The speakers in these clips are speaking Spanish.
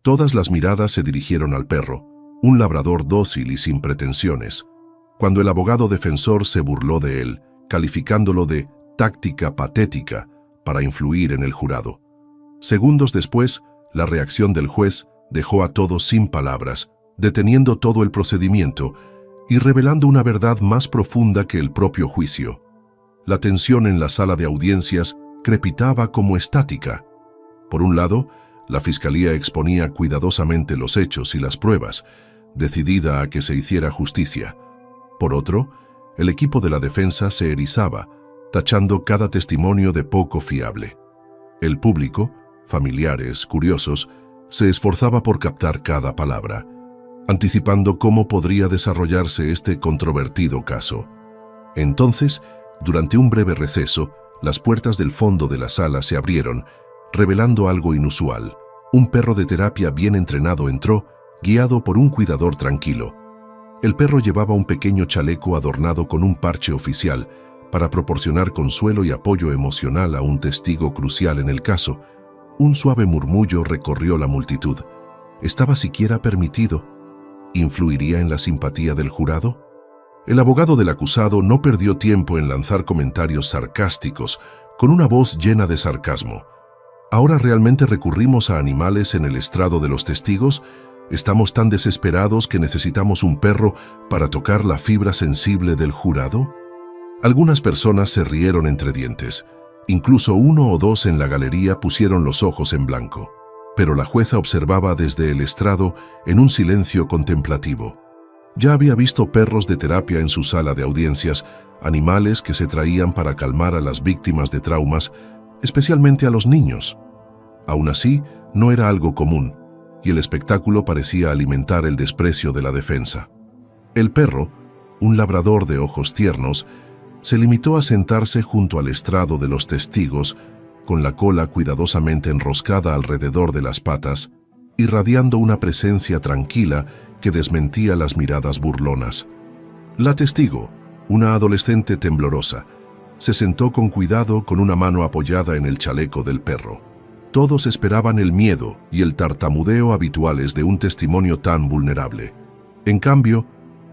Todas las miradas se dirigieron al perro, un labrador dócil y sin pretensiones, cuando el abogado defensor se burló de él, calificándolo de táctica patética para influir en el jurado. Segundos después, la reacción del juez dejó a todos sin palabras, deteniendo todo el procedimiento y revelando una verdad más profunda que el propio juicio. La tensión en la sala de audiencias crepitaba como estática. Por un lado, la fiscalía exponía cuidadosamente los hechos y las pruebas, decidida a que se hiciera justicia. Por otro, el equipo de la defensa se erizaba, tachando cada testimonio de poco fiable. El público, familiares, curiosos, se esforzaba por captar cada palabra, anticipando cómo podría desarrollarse este controvertido caso. Entonces, durante un breve receso, las puertas del fondo de la sala se abrieron, revelando algo inusual. Un perro de terapia bien entrenado entró, guiado por un cuidador tranquilo. El perro llevaba un pequeño chaleco adornado con un parche oficial para proporcionar consuelo y apoyo emocional a un testigo crucial en el caso. Un suave murmullo recorrió la multitud. ¿Estaba siquiera permitido? ¿Influiría en la simpatía del jurado? El abogado del acusado no perdió tiempo en lanzar comentarios sarcásticos, con una voz llena de sarcasmo. ¿Ahora realmente recurrimos a animales en el estrado de los testigos? ¿Estamos tan desesperados que necesitamos un perro para tocar la fibra sensible del jurado? Algunas personas se rieron entre dientes. Incluso uno o dos en la galería pusieron los ojos en blanco. Pero la jueza observaba desde el estrado en un silencio contemplativo. Ya había visto perros de terapia en su sala de audiencias, animales que se traían para calmar a las víctimas de traumas, especialmente a los niños. Aún así, no era algo común, y el espectáculo parecía alimentar el desprecio de la defensa. El perro, un labrador de ojos tiernos, se limitó a sentarse junto al estrado de los testigos, con la cola cuidadosamente enroscada alrededor de las patas, irradiando una presencia tranquila que desmentía las miradas burlonas. La testigo, una adolescente temblorosa, se sentó con cuidado con una mano apoyada en el chaleco del perro. Todos esperaban el miedo y el tartamudeo habituales de un testimonio tan vulnerable. En cambio,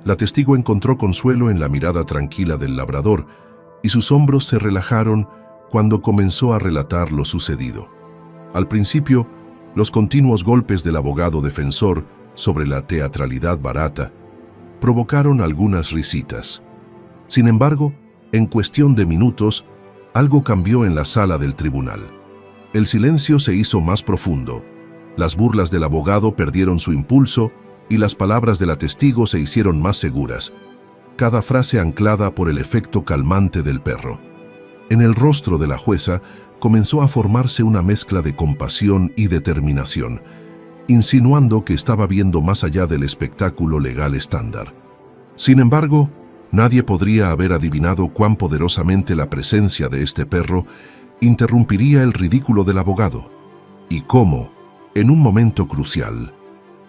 la testigo encontró consuelo en la mirada tranquila del labrador y sus hombros se relajaron cuando comenzó a relatar lo sucedido. Al principio, los continuos golpes del abogado defensor sobre la teatralidad barata provocaron algunas risitas. Sin embargo, en cuestión de minutos, algo cambió en la sala del tribunal. El silencio se hizo más profundo, las burlas del abogado perdieron su impulso y las palabras de la testigo se hicieron más seguras, cada frase anclada por el efecto calmante del perro. En el rostro de la jueza comenzó a formarse una mezcla de compasión y determinación, insinuando que estaba viendo más allá del espectáculo legal estándar. Sin embargo, nadie podría haber adivinado cuán poderosamente la presencia de este perro interrumpiría el ridículo del abogado, y cómo, en un momento crucial,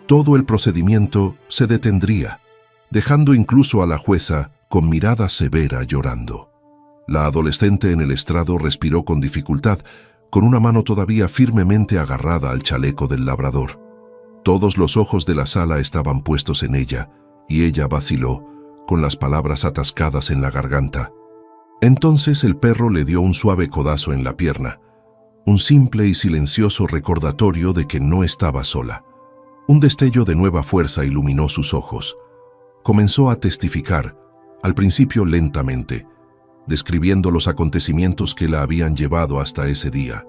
todo el procedimiento se detendría, dejando incluso a la jueza con mirada severa llorando. La adolescente en el estrado respiró con dificultad, con una mano todavía firmemente agarrada al chaleco del labrador. Todos los ojos de la sala estaban puestos en ella, y ella vaciló, con las palabras atascadas en la garganta. Entonces el perro le dio un suave codazo en la pierna, un simple y silencioso recordatorio de que no estaba sola. Un destello de nueva fuerza iluminó sus ojos. Comenzó a testificar, al principio lentamente, describiendo los acontecimientos que la habían llevado hasta ese día.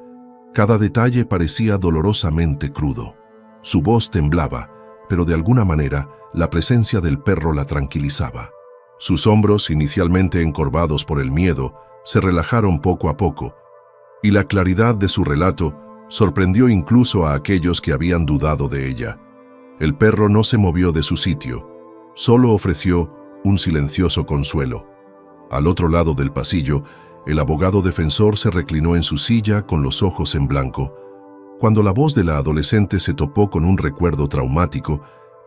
Cada detalle parecía dolorosamente crudo. Su voz temblaba, pero de alguna manera la presencia del perro la tranquilizaba. Sus hombros, inicialmente encorvados por el miedo, se relajaron poco a poco, y la claridad de su relato sorprendió incluso a aquellos que habían dudado de ella. El perro no se movió de su sitio, solo ofreció un silencioso consuelo. Al otro lado del pasillo, el abogado defensor se reclinó en su silla con los ojos en blanco. Cuando la voz de la adolescente se topó con un recuerdo traumático,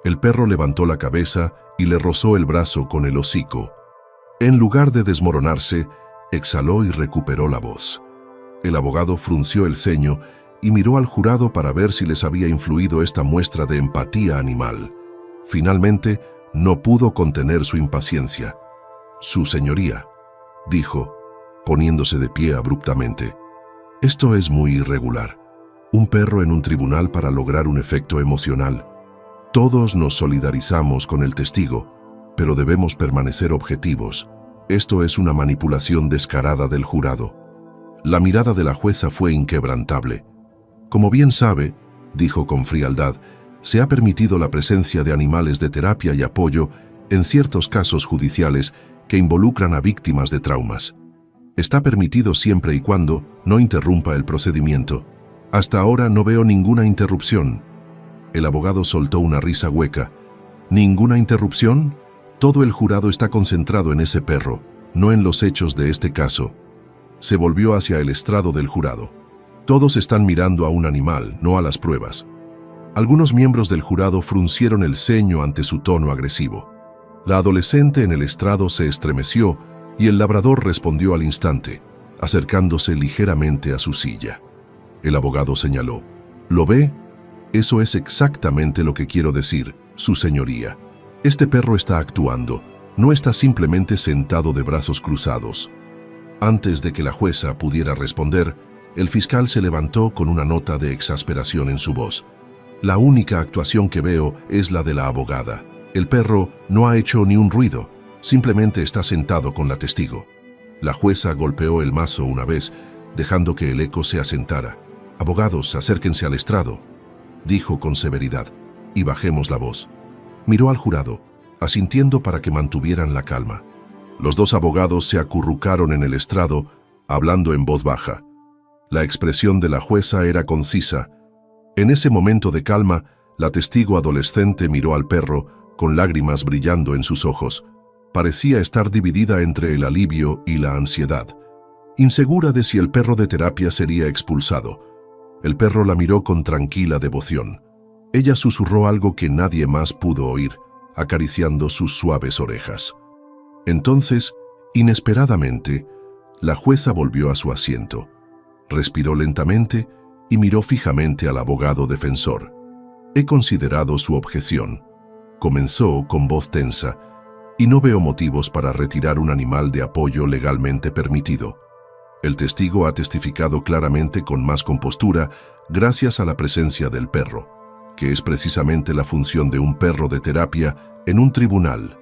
el perro levantó la cabeza y le rozó el brazo con el hocico. En lugar de desmoronarse, exhaló y recuperó la voz. El abogado frunció el ceño y miró al jurado para ver si les había influido esta muestra de empatía animal. Finalmente, no pudo contener su impaciencia. «Su señoría», dijo, poniéndose de pie abruptamente, «esto es muy irregular. Un perro en un tribunal para lograr un efecto emocional. Todos nos solidarizamos con el testigo, pero debemos permanecer objetivos. Esto es una manipulación descarada del jurado». La mirada de la jueza fue inquebrantable. «Como bien sabe», dijo con frialdad, «se ha permitido la presencia de animales de terapia y apoyo en ciertos casos judiciales que involucran a víctimas de traumas. Está permitido siempre y cuando no interrumpa el procedimiento. Hasta ahora no veo ninguna interrupción». El abogado soltó una risa hueca. «¿Ninguna interrupción? Todo el jurado está concentrado en ese perro, no en los hechos de este caso». Se volvió hacia el estrado del jurado. «Todos están mirando a un animal, no a las pruebas». Algunos miembros del jurado fruncieron el ceño ante su tono agresivo. La adolescente en el estrado se estremeció y el labrador respondió al instante, acercándose ligeramente a su silla. El abogado señaló: «¿Lo ve? Eso es exactamente lo que quiero decir, su señoría. Este perro está actuando, no está simplemente sentado de brazos cruzados». Antes de que la jueza pudiera responder, el fiscal se levantó con una nota de exasperación en su voz. «La única actuación que veo es la de la abogada. El perro no ha hecho ni un ruido, simplemente está sentado con la testigo». La jueza golpeó el mazo una vez, dejando que el eco se asentara. «Abogados, acérquense al estrado», dijo con severidad, «y bajemos la voz». Miró al jurado, asintiendo para que mantuvieran la calma. Los dos abogados se acurrucaron en el estrado, hablando en voz baja. La expresión de la jueza era concisa. En ese momento de calma, la testigo adolescente miró al perro, con lágrimas brillando en sus ojos. Parecía estar dividida entre el alivio y la ansiedad, insegura de si el perro de terapia sería expulsado. El perro la miró con tranquila devoción. Ella susurró algo que nadie más pudo oír, acariciando sus suaves orejas. Entonces, inesperadamente, la jueza volvió a su asiento, respiró lentamente y miró fijamente al abogado defensor. «He considerado su objeción», comenzó con voz tensa, «y no veo motivos para retirar un animal de apoyo legalmente permitido. El testigo ha testificado claramente con más compostura gracias a la presencia del perro, que es precisamente la función de un perro de terapia en un tribunal».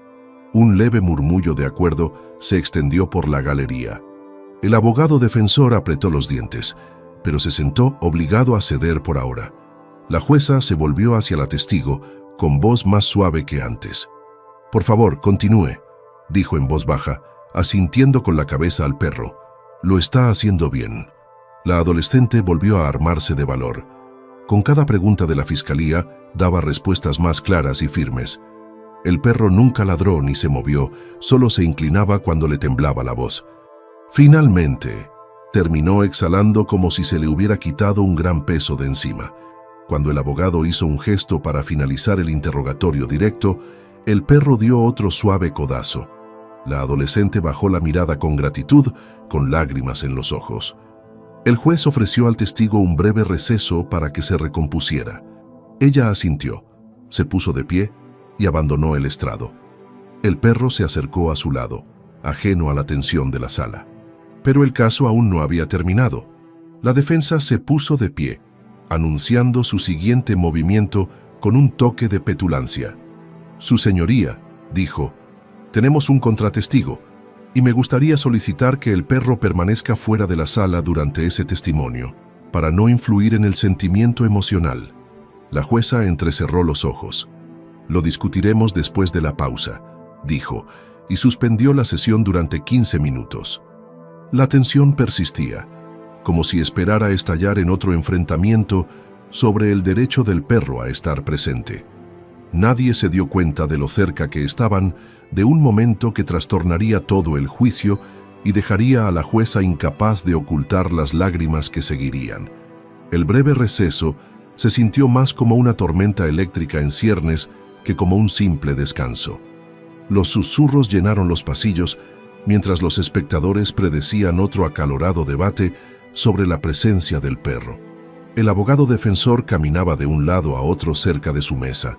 Un leve murmullo de acuerdo se extendió por la galería. El abogado defensor apretó los dientes, pero se sentó obligado a ceder por ahora. La jueza se volvió hacia la testigo con voz más suave que antes. «Por favor, continúe», dijo en voz baja, asintiendo con la cabeza al perro. «Lo está haciendo bien». La adolescente volvió a armarse de valor. Con cada pregunta de la fiscalía, daba respuestas más claras y firmes. El perro nunca ladró ni se movió, solo se inclinaba cuando le temblaba la voz. Finalmente, terminó exhalando como si se le hubiera quitado un gran peso de encima. Cuando el abogado hizo un gesto para finalizar el interrogatorio directo, el perro dio otro suave codazo. La adolescente bajó la mirada con gratitud, con lágrimas en los ojos. El juez ofreció al testigo un breve receso para que se recompusiera. Ella asintió, se puso de pie y abandonó el estrado. El perro se acercó a su lado, ajeno a la tensión de la sala. Pero el caso aún no había terminado. La defensa se puso de pie, anunciando su siguiente movimiento con un toque de petulancia. «Su señoría», dijo, «tenemos un contratestigo, y me gustaría solicitar que el perro permanezca fuera de la sala durante ese testimonio, para no influir en el sentimiento emocional». La jueza entrecerró los ojos. «Lo discutiremos después de la pausa», dijo, y suspendió la sesión durante 15 minutos. La tensión persistía, como si esperara estallar en otro enfrentamiento sobre el derecho del perro a estar presente. Nadie se dio cuenta de lo cerca que estaban de un momento que trastornaría todo el juicio y dejaría a la jueza incapaz de ocultar las lágrimas que seguirían. El breve receso se sintió más como una tormenta eléctrica en ciernes que como un simple descanso. Los susurros llenaron los pasillos mientras los espectadores predecían otro acalorado debate sobre la presencia del perro. El abogado defensor caminaba de un lado a otro cerca de su mesa,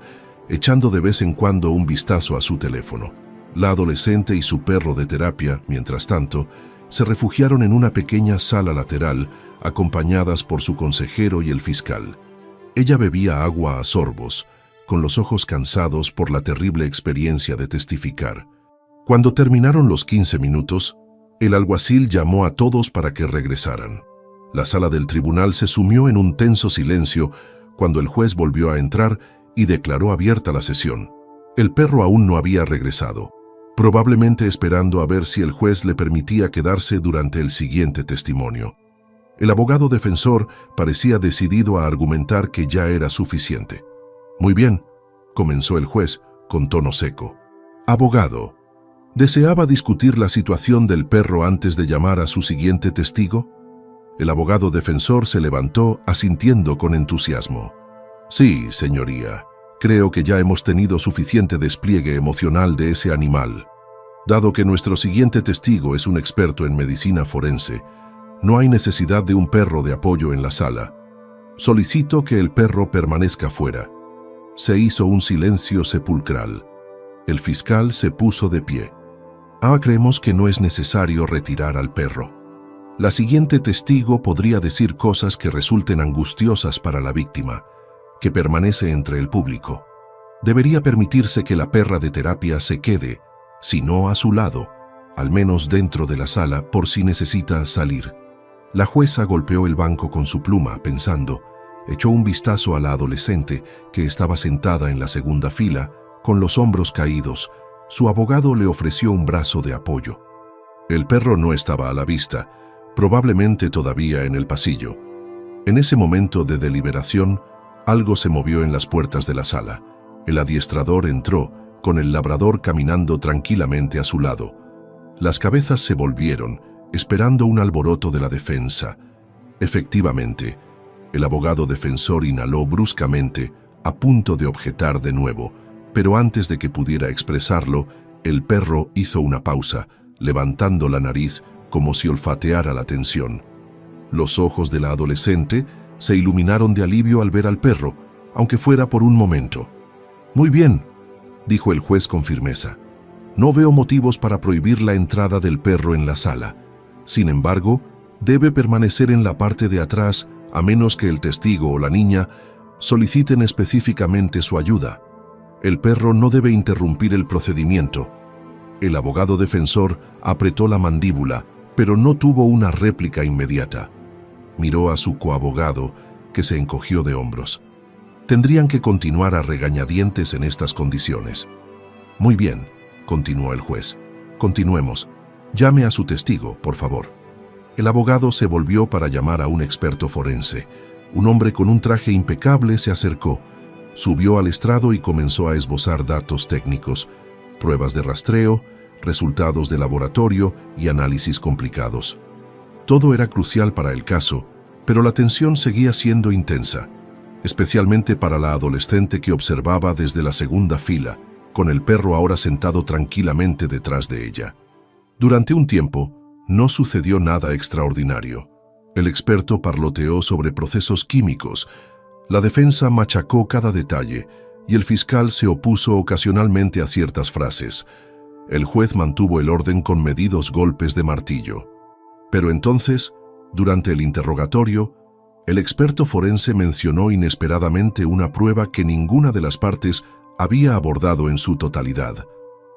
echando de vez en cuando un vistazo a su teléfono. La adolescente y su perro de terapia, mientras tanto, se refugiaron en una pequeña sala lateral, acompañadas por su consejero y el fiscal. Ella bebía agua a sorbos, con los ojos cansados por la terrible experiencia de testificar. Cuando terminaron los 15 minutos, el alguacil llamó a todos para que regresaran. La sala del tribunal se sumió en un tenso silencio cuando el juez volvió a entrar y declaró abierta la sesión. El perro aún no había regresado, probablemente esperando a ver si el juez le permitía quedarse durante el siguiente testimonio. El abogado defensor parecía decidido a argumentar que ya era suficiente. «Muy bien», comenzó el juez con tono seco. «Abogado, ¿deseaba discutir la situación del perro antes de llamar a su siguiente testigo?» El abogado defensor se levantó asintiendo con entusiasmo. «Sí, señoría. Creo que ya hemos tenido suficiente despliegue emocional de ese animal. Dado que nuestro siguiente testigo es un experto en medicina forense, no hay necesidad de un perro de apoyo en la sala. Solicito que el perro permanezca fuera». Se hizo un silencio sepulcral. El fiscal se puso de pie. «Creemos que no es necesario retirar al perro. La siguiente testigo podría decir cosas que resulten angustiosas para la víctima, que permanece entre el público. Debería permitirse que la perra de terapia se quede, si no a su lado, al menos dentro de la sala por si necesita salir». La jueza golpeó el banco con su pluma, pensando. Echó un vistazo a la adolescente, que estaba sentada en la segunda fila, con los hombros caídos. Su abogado le ofreció un brazo de apoyo. El perro no estaba a la vista, probablemente todavía en el pasillo. En ese momento de deliberación, algo se movió en las puertas de la sala. El adiestrador entró, con el labrador caminando tranquilamente a su lado. Las cabezas se volvieron, esperando un alboroto de la defensa. Efectivamente, el abogado defensor inhaló bruscamente, a punto de objetar de nuevo, pero antes de que pudiera expresarlo, el perro hizo una pausa, levantando la nariz como si olfateara la tensión. Los ojos de la adolescente se iluminaron de alivio al ver al perro, aunque fuera por un momento. «Muy bien», dijo el juez con firmeza. «No veo motivos para prohibir la entrada del perro en la sala. Sin embargo, debe permanecer en la parte de atrás a menos que el testigo o la niña soliciten específicamente su ayuda. El perro no debe interrumpir el procedimiento». El abogado defensor apretó la mandíbula, pero no tuvo una réplica inmediata. Miró a su coabogado, que se encogió de hombros. Tendrían que continuar a regañadientes en estas condiciones. «Muy bien», continuó el juez. «Continuemos. Llame a su testigo, por favor». El abogado se volvió para llamar a un experto forense. Un hombre con un traje impecable se acercó, subió al estrado y comenzó a esbozar datos técnicos, pruebas de rastreo, resultados de laboratorio y análisis complicados. Todo era crucial para el caso, pero la tensión seguía siendo intensa, especialmente para la adolescente que observaba desde la segunda fila, con el perro ahora sentado tranquilamente detrás de ella. Durante un tiempo, no sucedió nada extraordinario. El experto parloteó sobre procesos químicos, la defensa machacó cada detalle y el fiscal se opuso ocasionalmente a ciertas frases. El juez mantuvo el orden con medidos golpes de martillo. Pero entonces, durante el interrogatorio, el experto forense mencionó inesperadamente una prueba que ninguna de las partes había abordado en su totalidad.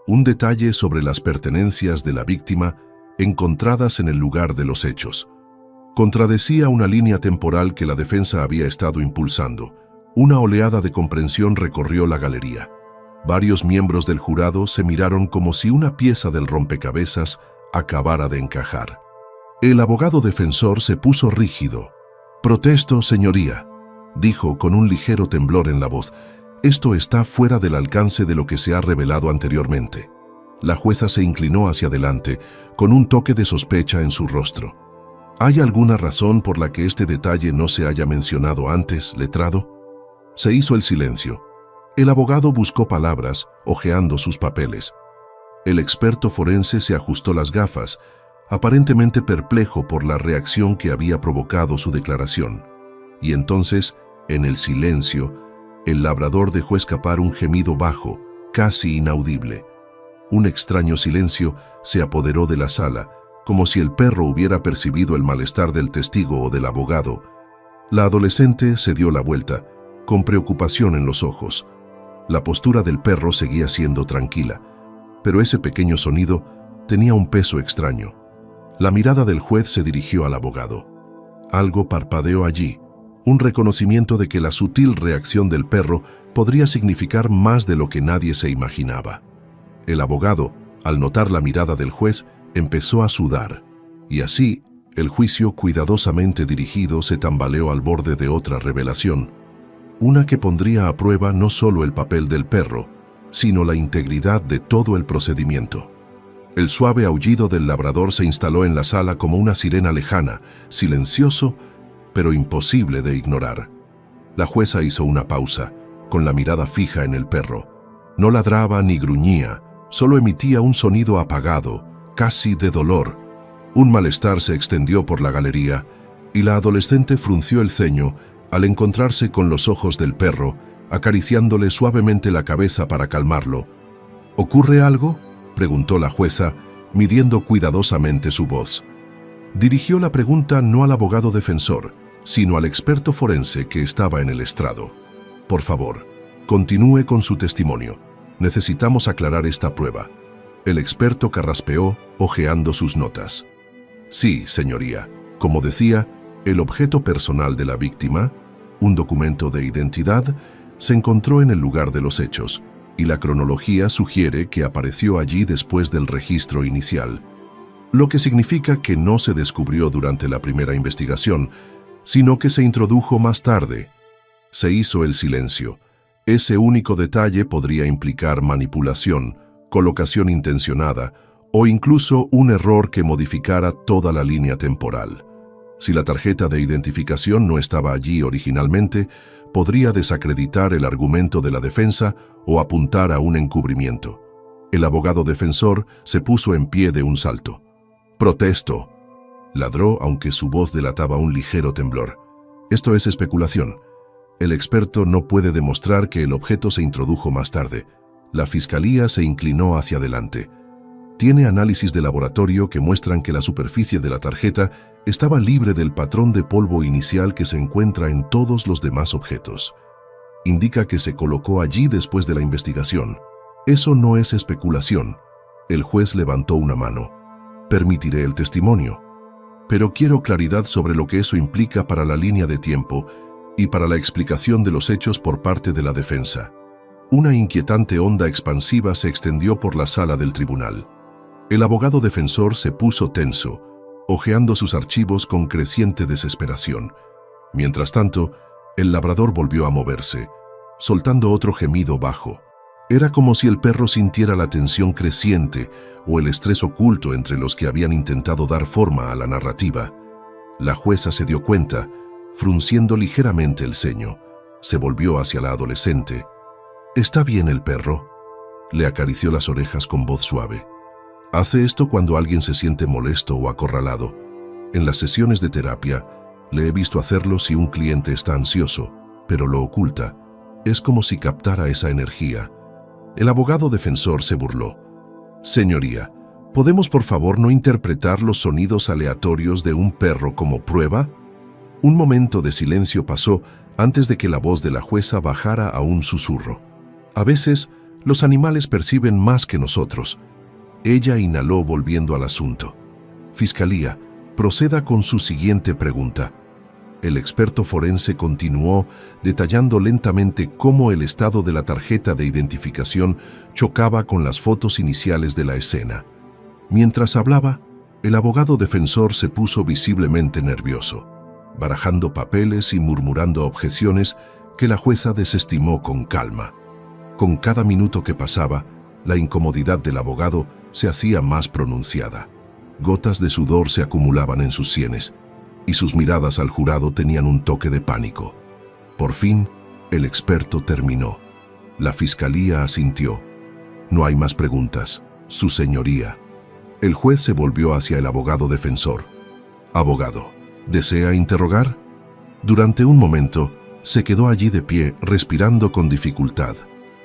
Un detalle sobre las pertenencias de la víctima encontradas en el lugar de los hechos. Contradecía una línea temporal que la defensa había estado impulsando. Una oleada de comprensión recorrió la galería. Varios miembros del jurado se miraron como si una pieza del rompecabezas acabara de encajar. El abogado defensor se puso rígido. «Protesto, señoría», dijo con un ligero temblor en la voz. «Esto está fuera del alcance de lo que se ha revelado anteriormente». La jueza se inclinó hacia adelante, con un toque de sospecha en su rostro. «¿Hay alguna razón por la que este detalle no se haya mencionado antes, letrado?» Se hizo el silencio. El abogado buscó palabras, hojeando sus papeles. El experto forense se ajustó las gafas, aparentemente perplejo por la reacción que había provocado su declaración. Y entonces, en el silencio, el labrador dejó escapar un gemido bajo, casi inaudible. Un extraño silencio se apoderó de la sala, como si el perro hubiera percibido el malestar del testigo o del abogado. La adolescente se dio la vuelta, con preocupación en los ojos. La postura del perro seguía siendo tranquila, pero ese pequeño sonido tenía un peso extraño. La mirada del juez se dirigió al abogado. Algo parpadeó allí, un reconocimiento de que la sutil reacción del perro podría significar más de lo que nadie se imaginaba. El abogado, al notar la mirada del juez, empezó a sudar, y así, el juicio cuidadosamente dirigido se tambaleó al borde de otra revelación, una que pondría a prueba no solo el papel del perro, sino la integridad de todo el procedimiento. El suave aullido del labrador se instaló en la sala como una sirena lejana, silencioso, pero imposible de ignorar. La jueza hizo una pausa, con la mirada fija en el perro. No ladraba ni gruñía, solo emitía un sonido apagado, casi de dolor. Un malestar se extendió por la galería, y la adolescente frunció el ceño al encontrarse con los ojos del perro, acariciándole suavemente la cabeza para calmarlo. ¿Ocurre algo?, preguntó la jueza, midiendo cuidadosamente su voz. Dirigió la pregunta no al abogado defensor, sino al experto forense que estaba en el estrado. Por favor, continúe con su testimonio. Necesitamos aclarar esta prueba. El experto carraspeó, hojeando sus notas. Sí, señoría. Como decía, el objeto personal de la víctima, un documento de identidad, se encontró en el lugar de los hechos, y la cronología sugiere que apareció allí después del registro inicial, lo que significa que no se descubrió durante la primera investigación, sino que se introdujo más tarde. Se hizo el silencio. Ese único detalle podría implicar manipulación, colocación intencionada o incluso un error que modificara toda la línea temporal. Si la tarjeta de identificación no estaba allí originalmente, podría desacreditar el argumento de la defensa o apuntar a un encubrimiento. El abogado defensor se puso en pie de un salto. «Protesto», ladró aunque su voz delataba un ligero temblor. «Esto es especulación. El experto no puede demostrar que el objeto se introdujo más tarde». La fiscalía se inclinó hacia adelante. Tiene análisis de laboratorio que muestran que la superficie de la tarjeta estaba libre del patrón de polvo inicial que se encuentra en todos los demás objetos. Indica que se colocó allí después de la investigación. Eso no es especulación. El juez levantó una mano. Permitiré el testimonio. Pero quiero claridad sobre lo que eso implica para la línea de tiempo y para la explicación de los hechos por parte de la defensa. Una inquietante onda expansiva se extendió por la sala del tribunal. El abogado defensor se puso tenso, hojeando sus archivos con creciente desesperación. Mientras tanto, el labrador volvió a moverse, soltando otro gemido bajo. Era como si el perro sintiera la tensión creciente o el estrés oculto entre los que habían intentado dar forma a la narrativa. La jueza se dio cuenta, frunciendo ligeramente el ceño. Se volvió hacia la adolescente. «¿Está bien el perro?», le acarició las orejas con voz suave. Hace esto cuando alguien se siente molesto o acorralado. En las sesiones de terapia, le he visto hacerlo si un cliente está ansioso, pero lo oculta. Es como si captara esa energía. El abogado defensor se burló. «Señoría, ¿podemos por favor no interpretar los sonidos aleatorios de un perro como prueba?». Un momento de silencio pasó antes de que la voz de la jueza bajara a un susurro. «A veces, los animales perciben más que nosotros». Ella inhaló volviendo al asunto. «Fiscalía, proceda con su siguiente pregunta». El experto forense continuó detallando lentamente cómo el estado de la tarjeta de identificación chocaba con las fotos iniciales de la escena. Mientras hablaba, el abogado defensor se puso visiblemente nervioso, barajando papeles y murmurando objeciones que la jueza desestimó con calma. Con cada minuto que pasaba, la incomodidad del abogado se hacía más pronunciada. Gotas de sudor se acumulaban en sus sienes, y sus miradas al jurado tenían un toque de pánico. Por fin, el experto terminó. La fiscalía asintió. «No hay más preguntas, su señoría». El juez se volvió hacia el abogado defensor. «Abogado, ¿desea interrogar?». Durante un momento, se quedó allí de pie, respirando con dificultad.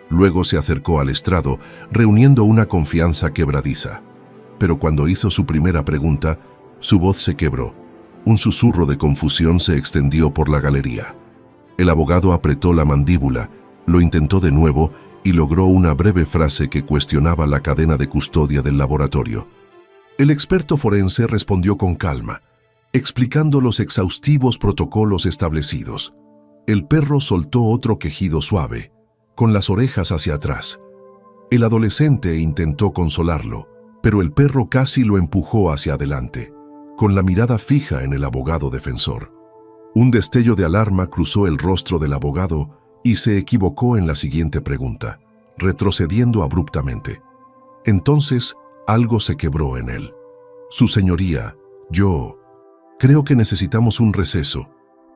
Luego se acercó al estrado, reuniendo una confianza quebradiza. Pero cuando hizo su primera pregunta, su voz se quebró. Un susurro de confusión se extendió por la galería. El abogado apretó la mandíbula, lo intentó de nuevo y logró una breve frase que cuestionaba la cadena de custodia del laboratorio. El experto forense respondió con calma, explicando los exhaustivos protocolos establecidos. El perro soltó otro quejido suave, con las orejas hacia atrás. El adolescente intentó consolarlo, pero el perro casi lo empujó hacia adelante, con la mirada fija en el abogado defensor. Un destello de alarma cruzó el rostro del abogado y se equivocó en la siguiente pregunta, retrocediendo abruptamente. Entonces, algo se quebró en él. Su señoría, yo creo que necesitamos un receso,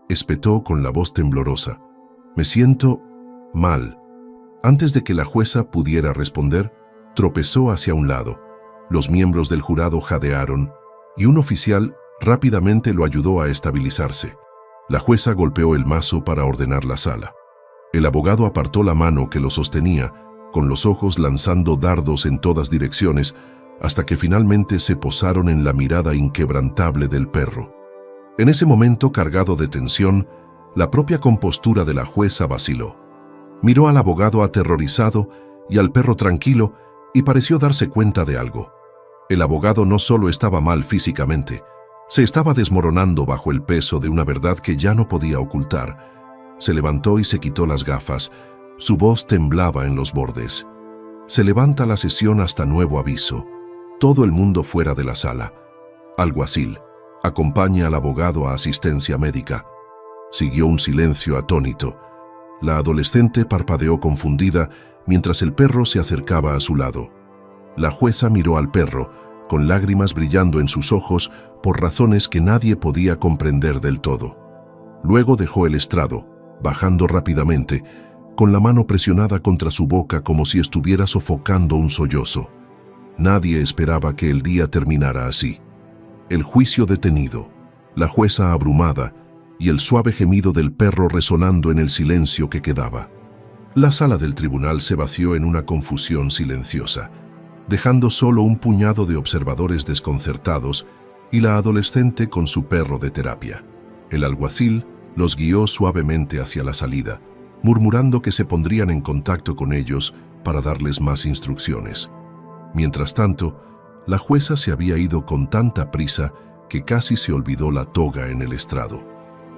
espetó con la voz temblorosa. Me siento mal. Antes de que la jueza pudiera responder, tropezó hacia un lado. Los miembros del jurado jadearon y un oficial rápidamente lo ayudó a estabilizarse. La jueza golpeó el mazo para ordenar la sala. El abogado apartó la mano que lo sostenía, con los ojos lanzando dardos en todas direcciones, hasta que finalmente se posaron en la mirada inquebrantable del perro. En ese momento cargado de tensión, la propia compostura de la jueza vaciló. Miró al abogado aterrorizado y al perro tranquilo y pareció darse cuenta de algo. El abogado no solo estaba mal físicamente, se estaba desmoronando bajo el peso de una verdad que ya no podía ocultar. Se levantó y se quitó las gafas. Su voz temblaba en los bordes. Se levanta la sesión hasta nuevo aviso. Todo el mundo fuera de la sala. Alguacil, acompaña al abogado a asistencia médica. Siguió un silencio atónito. La adolescente parpadeó confundida mientras el perro se acercaba a su lado. La jueza miró al perro, con lágrimas brillando en sus ojos por razones que nadie podía comprender del todo. Luego dejó el estrado, bajando rápidamente, con la mano presionada contra su boca como si estuviera sofocando un sollozo. Nadie esperaba que el día terminara así. El juicio detenido, la jueza abrumada y el suave gemido del perro resonando en el silencio que quedaba. La sala del tribunal se vació en una confusión silenciosa, dejando solo un puñado de observadores desconcertados y la adolescente con su perro de terapia. El alguacil los guió suavemente hacia la salida, murmurando que se pondrían en contacto con ellos para darles más instrucciones. Mientras tanto, la jueza se había ido con tanta prisa que casi se olvidó la toga en el estrado.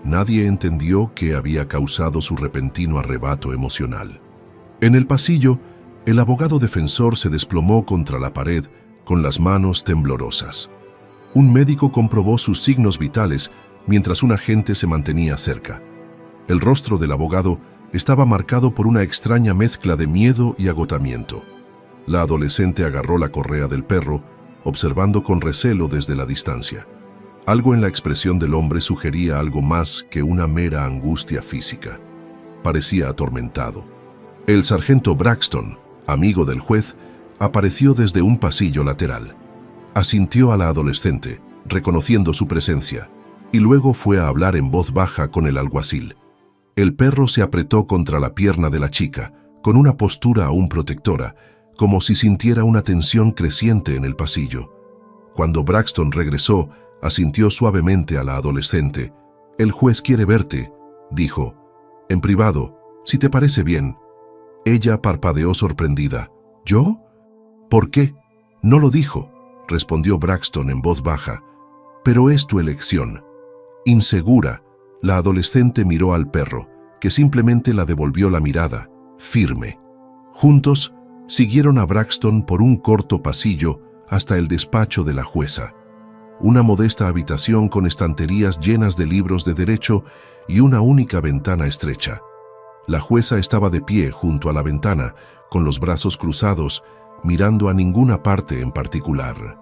Nadie entendió qué había causado su repentino arrebato emocional. En el pasillo, el abogado defensor se desplomó contra la pared con las manos temblorosas. Un médico comprobó sus signos vitales mientras un agente se mantenía cerca. El rostro del abogado estaba marcado por una extraña mezcla de miedo y agotamiento. La adolescente agarró la correa del perro, observando con recelo desde la distancia. Algo en la expresión del hombre sugería algo más que una mera angustia física. Parecía atormentado. El sargento Braxton, amigo del juez, apareció desde un pasillo lateral. Asintió a la adolescente, reconociendo su presencia, y luego fue a hablar en voz baja con el alguacil. El perro se apretó contra la pierna de la chica, con una postura aún protectora, como si sintiera una tensión creciente en el pasillo. Cuando Braxton regresó, asintió suavemente a la adolescente. «El juez quiere verte», dijo. «En privado, si te parece bien». Ella parpadeó sorprendida. «¿Yo? ¿Por qué?» «No lo dijo», respondió Braxton en voz baja. «Pero es tu elección». Insegura, la adolescente miró al perro, que simplemente la devolvió la mirada, firme. Juntos, siguieron a Braxton por un corto pasillo hasta el despacho de la jueza. Una modesta habitación con estanterías llenas de libros de derecho y una única ventana estrecha. La jueza estaba de pie junto a la ventana, con los brazos cruzados, mirando a ninguna parte en particular.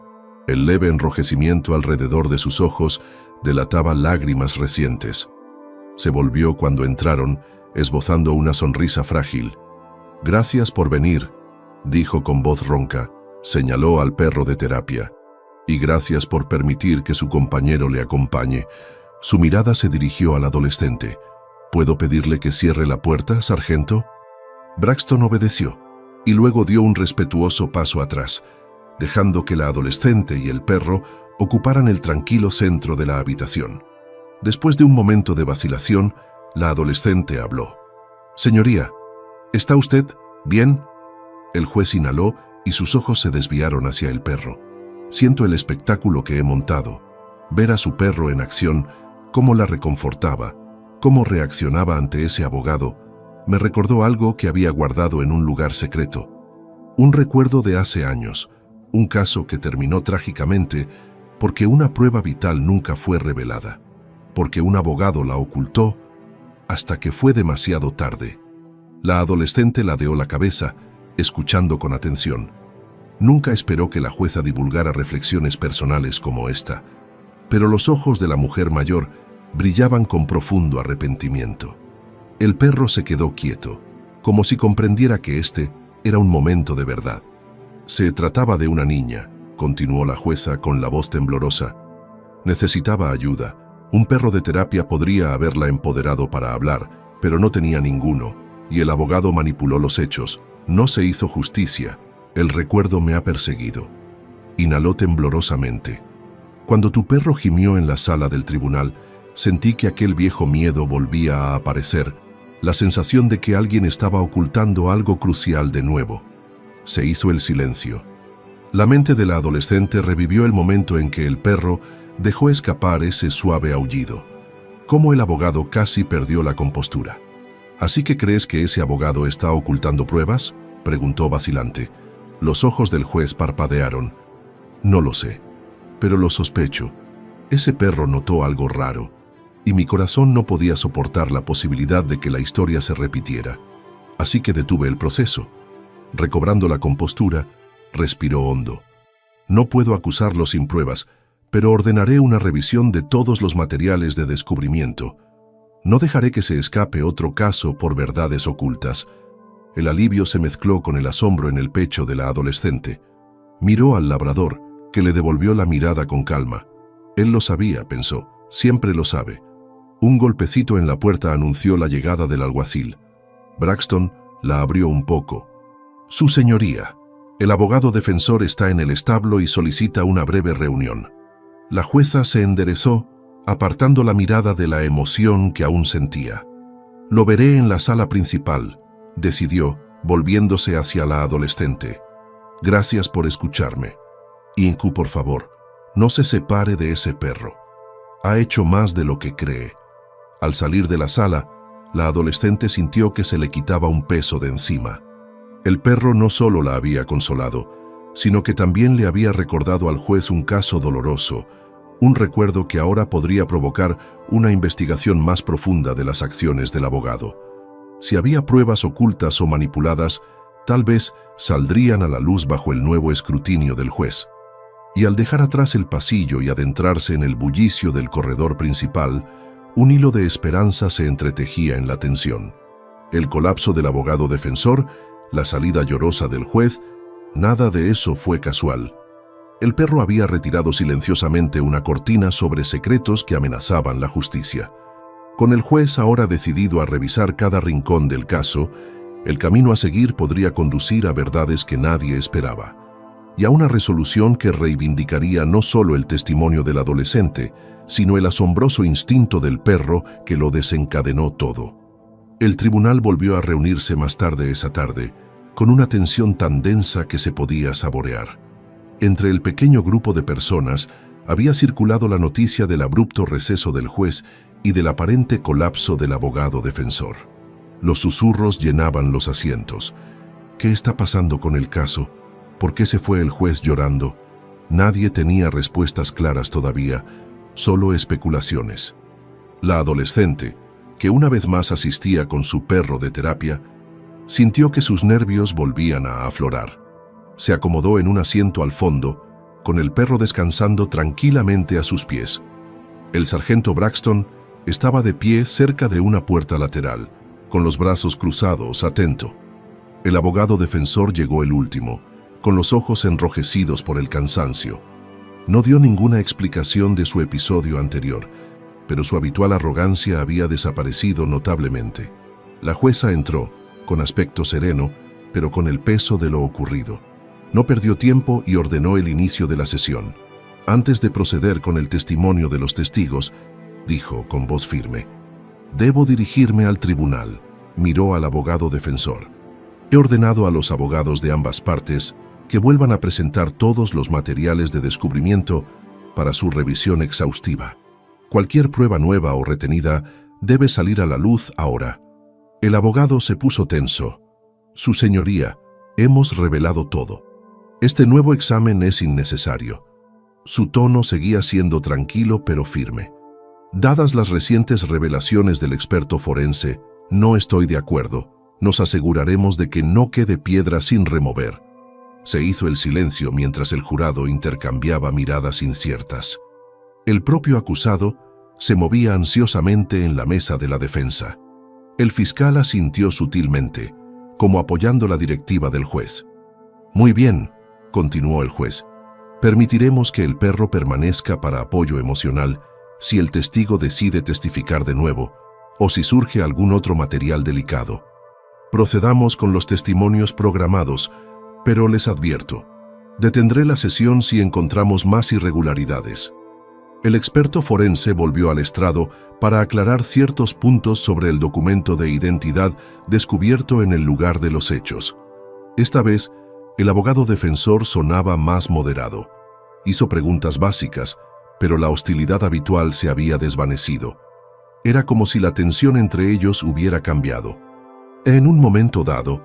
El leve enrojecimiento alrededor de sus ojos delataba lágrimas recientes. Se volvió cuando entraron, esbozando una sonrisa frágil. «Gracias por venir», dijo con voz ronca, señaló al perro de terapia. «Y gracias por permitir que su compañero le acompañe. Su mirada se dirigió al adolescente. ¿Puedo pedirle que cierre la puerta, sargento? Braxton obedeció, y luego dio un respetuoso paso atrás, dejando que la adolescente y el perro ocuparan el tranquilo centro de la habitación. Después de un momento de vacilación, la adolescente habló. «Señoría, ¿está usted bien?» El juez inhaló y sus ojos se desviaron hacia el perro. «Siento el espectáculo que he montado. Ver a su perro en acción, cómo la reconfortaba, cómo reaccionaba ante ese abogado, me recordó algo que había guardado en un lugar secreto. Un recuerdo de hace años, un caso que terminó trágicamente porque una prueba vital nunca fue revelada, porque un abogado la ocultó hasta que fue demasiado tarde». La adolescente ladeó la cabeza, escuchando con atención. Nunca esperó que la jueza divulgara reflexiones personales como esta, pero los ojos de la mujer mayor brillaban con profundo arrepentimiento. El perro se quedó quieto, como si comprendiera que este era un momento de verdad. «Se trataba de una niña», continuó la jueza con la voz temblorosa. «Necesitaba ayuda. Un perro de terapia podría haberla empoderado para hablar, pero no tenía ninguno, y el abogado manipuló los hechos. No se hizo justicia. El recuerdo me ha perseguido». Inhaló temblorosamente. «Cuando tu perro gimió en la sala del tribunal, sentí que aquel viejo miedo volvía a aparecer, la sensación de que alguien estaba ocultando algo crucial de nuevo». Se hizo el silencio. La mente de la adolescente revivió el momento en que el perro dejó escapar ese suave aullido. Cómo el abogado casi perdió la compostura. «¿Así que crees que ese abogado está ocultando pruebas?», preguntó vacilante. Los ojos del juez parpadearon. «No lo sé, pero lo sospecho. Ese perro notó algo raro, y mi corazón no podía soportar la posibilidad de que la historia se repitiera. Así que detuve el proceso». Recobrando la compostura, respiró hondo. «No puedo acusarlo sin pruebas, pero ordenaré una revisión de todos los materiales de descubrimiento. No dejaré que se escape otro caso por verdades ocultas». El alivio se mezcló con el asombro en el pecho de la adolescente. Miró al labrador, que le devolvió la mirada con calma. Él lo sabía, pensó, siempre lo sabe. Un golpecito en la puerta anunció la llegada del alguacil. Braxton la abrió un poco. «Su señoría, el abogado defensor está en el establo y solicita una breve reunión». La jueza se enderezó, apartando la mirada de la emoción que aún sentía. «Lo veré en la sala principal», decidió, volviéndose hacia la adolescente. «Gracias por escucharme. Inku, por favor, no se separe de ese perro. Ha hecho más de lo que cree». Al salir de la sala, la adolescente sintió que se le quitaba un peso de encima. El perro no solo la había consolado, sino que también le había recordado al juez un caso doloroso, un recuerdo que ahora podría provocar una investigación más profunda de las acciones del abogado. Si había pruebas ocultas o manipuladas, tal vez saldrían a la luz bajo el nuevo escrutinio del juez. Y al dejar atrás el pasillo y adentrarse en el bullicio del corredor principal, un hilo de esperanza se entretejía en la tensión. El colapso del abogado defensor, la salida llorosa del juez, nada de eso fue casual. El perro había retirado silenciosamente una cortina sobre secretos que amenazaban la justicia. Con el juez ahora decidido a revisar cada rincón del caso, el camino a seguir podría conducir a verdades que nadie esperaba, y a una resolución que reivindicaría no solo el testimonio del adolescente, sino el asombroso instinto del perro que lo desencadenó todo. El tribunal volvió a reunirse más tarde esa tarde, con una tensión tan densa que se podía saborear. Entre el pequeño grupo de personas había circulado la noticia del abrupto receso del juez y del aparente colapso del abogado defensor. Los susurros llenaban los asientos. ¿Qué está pasando con el caso? ¿Por qué se fue el juez llorando? Nadie tenía respuestas claras todavía, solo especulaciones. La adolescente, que una vez más asistía con su perro de terapia, sintió que sus nervios volvían a aflorar. Se acomodó en un asiento al fondo, con el perro descansando tranquilamente a sus pies. El sargento Braxton estaba de pie cerca de una puerta lateral, con los brazos cruzados, atento. El abogado defensor llegó el último, con los ojos enrojecidos por el cansancio. No dio ninguna explicación de su episodio anterior, pero su habitual arrogancia había desaparecido notablemente. La jueza entró, con aspecto sereno, pero con el peso de lo ocurrido. No perdió tiempo y ordenó el inicio de la sesión. Antes de proceder con el testimonio de los testigos, dijo con voz firme: «Debo dirigirme al tribunal», miró al abogado defensor. «He ordenado a los abogados de ambas partes que vuelvan a presentar todos los materiales de descubrimiento para su revisión exhaustiva. Cualquier prueba nueva o retenida debe salir a la luz ahora». El abogado se puso tenso. «Su señoría, hemos revelado todo. Este nuevo examen es innecesario». Su tono seguía siendo tranquilo pero firme. «Dadas las recientes revelaciones del experto forense, no estoy de acuerdo. Nos aseguraremos de que no quede piedra sin remover». Se hizo el silencio mientras el jurado intercambiaba miradas inciertas. El propio acusado se movía ansiosamente en la mesa de la defensa. El fiscal asintió sutilmente, como apoyando la directiva del juez. «Muy bien», continuó el juez. «Permitiremos que el perro permanezca para apoyo emocional si el testigo decide testificar de nuevo o si surge algún otro material delicado. Procedamos con los testimonios programados, pero les advierto, detendré la sesión si encontramos más irregularidades». El experto forense volvió al estrado para aclarar ciertos puntos sobre el documento de identidad descubierto en el lugar de los hechos. Esta vez, el abogado defensor sonaba más moderado. Hizo preguntas básicas, pero la hostilidad habitual se había desvanecido. Era como si la tensión entre ellos hubiera cambiado. En un momento dado,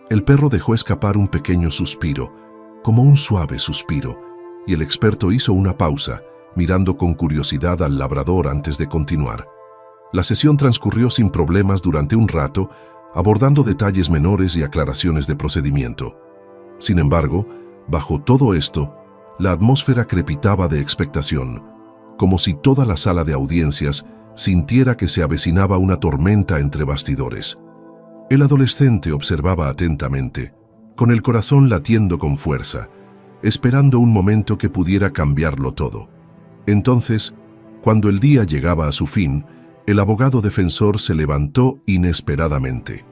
el perro dejó escapar un pequeño suspiro, como un suave suspiro, y el experto hizo una pausa, mirando con curiosidad al labrador antes de continuar. La sesión transcurrió sin problemas durante un rato, abordando detalles menores y aclaraciones de procedimiento. Sin embargo, bajo todo esto, la atmósfera crepitaba de expectación, como si toda la sala de audiencias sintiera que se avecinaba una tormenta entre bastidores. El adolescente observaba atentamente, con el corazón latiendo con fuerza, esperando un momento que pudiera cambiarlo todo. Entonces, cuando el día llegaba a su fin, el abogado defensor se levantó inesperadamente.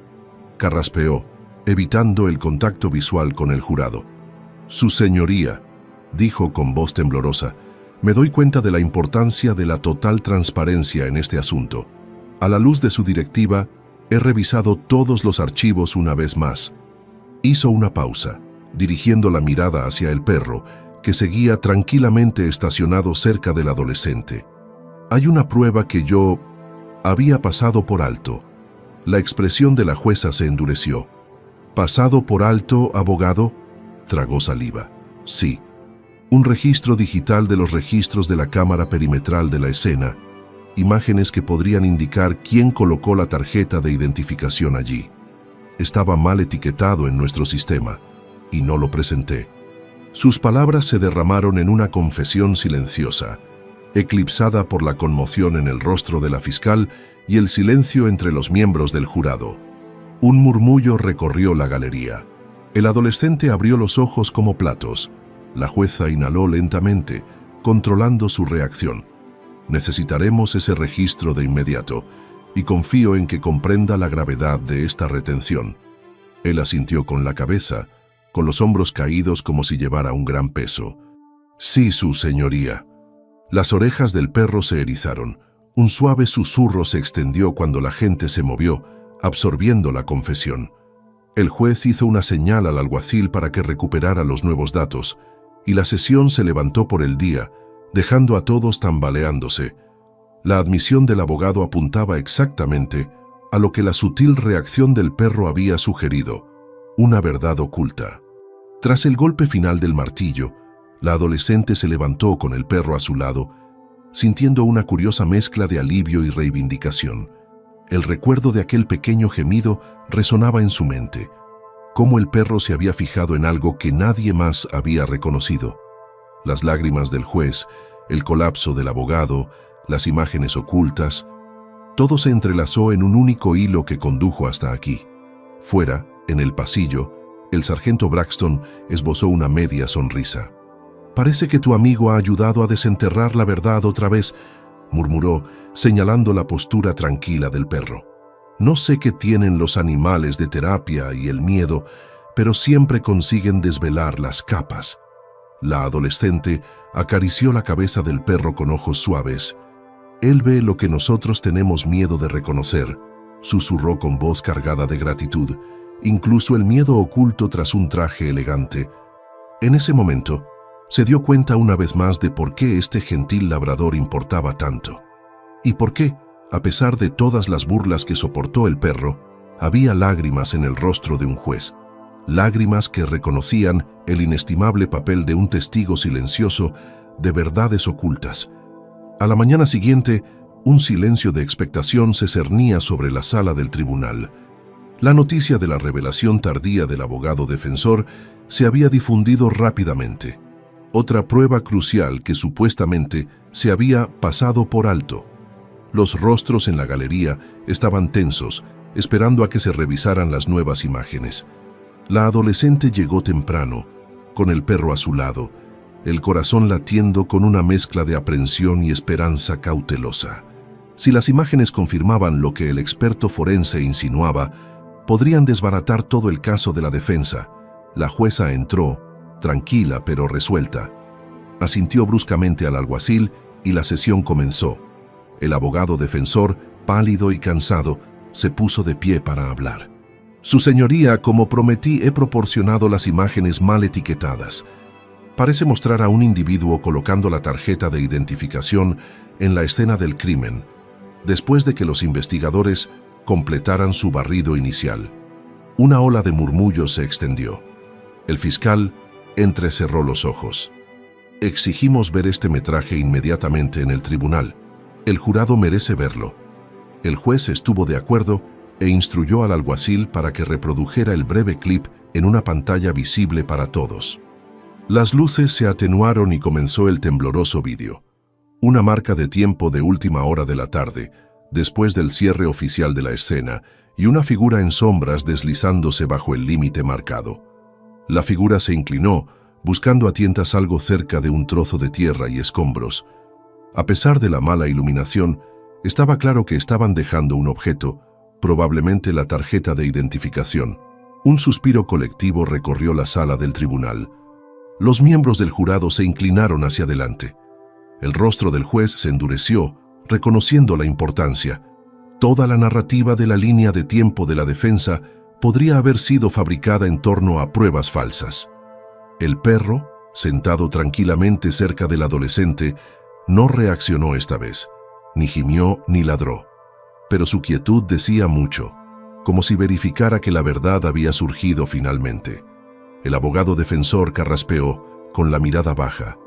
Carraspeó, evitando el contacto visual con el jurado. «Su señoría», dijo con voz temblorosa, «me doy cuenta de la importancia de la total transparencia en este asunto. A la luz de su directiva, he revisado todos los archivos una vez más». Hizo una pausa, dirigiendo la mirada hacia el perro, que seguía tranquilamente estacionado cerca del adolescente. «Hay una prueba que yo había pasado por alto». La expresión de la jueza se endureció. «¿Pasado por alto, abogado?», tragó saliva. «Sí. Un registro digital de los registros de la cámara perimetral de la escena, imágenes que podrían indicar quién colocó la tarjeta de identificación allí. Estaba mal etiquetado en nuestro sistema, y no lo presenté». Sus palabras se derramaron en una confesión silenciosa, eclipsada por la conmoción en el rostro de la fiscal y el silencio entre los miembros del jurado. Un murmullo recorrió la galería. El adolescente abrió los ojos como platos. La jueza inhaló lentamente, controlando su reacción. «Necesitaremos ese registro de inmediato, y confío en que comprenda la gravedad de esta retención». Él asintió con la cabeza, con los hombros caídos como si llevara un gran peso. «Sí, su señoría». Las orejas del perro se erizaron. Un suave susurro se extendió cuando la gente se movió, absorbiendo la confesión. El juez hizo una señal al alguacil para que recuperara los nuevos datos, y la sesión se levantó por el día, dejando a todos tambaleándose. La admisión del abogado apuntaba exactamente a lo que la sutil reacción del perro había sugerido: una verdad oculta. Tras el golpe final del martillo, la adolescente se levantó con el perro a su lado, sintiendo una curiosa mezcla de alivio y reivindicación. El recuerdo de aquel pequeño gemido resonaba en su mente, cómo el perro se había fijado en algo que nadie más había reconocido. Las lágrimas del juez, el colapso del abogado, las imágenes ocultas, todo se entrelazó en un único hilo que condujo hasta aquí. Fuera, en el pasillo, el sargento Braxton esbozó una media sonrisa. «Parece que tu amigo ha ayudado a desenterrar la verdad otra vez. murmuró, señalando la postura tranquila del perro. No sé qué tienen los animales de terapia y el miedo, pero siempre consiguen desvelar las capas. La adolescente acarició la cabeza del perro con ojos suaves. Él ve lo que nosotros tenemos miedo de reconocer, susurró con voz cargada de gratitud, incluso el miedo oculto tras un traje elegante. En ese momento, se dio cuenta una vez más de por qué este gentil labrador importaba tanto. Y por qué, a pesar de todas las burlas que soportó el perro, había lágrimas en el rostro de un juez. Lágrimas que reconocían el inestimable papel de un testigo silencioso de verdades ocultas. A la mañana siguiente, un silencio de expectación se cernía sobre la sala del tribunal. La noticia de la revelación tardía del abogado defensor se había difundido rápidamente. Otra prueba crucial que supuestamente se había pasado por alto. Los rostros en la galería estaban tensos, esperando a que se revisaran las nuevas imágenes. La adolescente llegó temprano, con el perro a su lado, el corazón latiendo con una mezcla de aprensión y esperanza cautelosa. Si las imágenes confirmaban lo que el experto forense insinuaba, podrían desbaratar todo el caso de la defensa. La jueza entró, tranquila pero resuelta. Asintió bruscamente al alguacil y la sesión comenzó. El abogado defensor, pálido y cansado, se puso de pie para hablar. Su señoría, como prometí, he proporcionado las imágenes mal etiquetadas. Parece mostrar a un individuo colocando la tarjeta de identificación en la escena del crimen, después de que los investigadores completaran su barrido inicial. Una ola de murmullos se extendió. El fiscal entrecerró los ojos. Exigimos ver este metraje inmediatamente en el tribunal. El jurado merece verlo. El juez estuvo de acuerdo e instruyó al alguacil para que reprodujera el breve clip en una pantalla visible para todos. Las luces se atenuaron y comenzó el tembloroso vídeo. Una marca de tiempo de última hora de la tarde, después del cierre oficial de la escena, y una figura en sombras deslizándose bajo el límite marcado. La figura se inclinó, buscando a tientas algo cerca de un trozo de tierra y escombros. A pesar de la mala iluminación, estaba claro que estaban dejando un objeto, probablemente la tarjeta de identificación. Un suspiro colectivo recorrió la sala del tribunal. Los miembros del jurado se inclinaron hacia adelante. El rostro del juez se endureció, reconociendo la importancia. Toda la narrativa de la línea de tiempo de la defensa podría haber sido fabricada en torno a pruebas falsas. El perro, sentado tranquilamente cerca del adolescente, no reaccionó esta vez, ni gimió ni ladró. Pero su quietud decía mucho, como si verificara que la verdad había surgido finalmente. El abogado defensor carraspeó, con la mirada baja.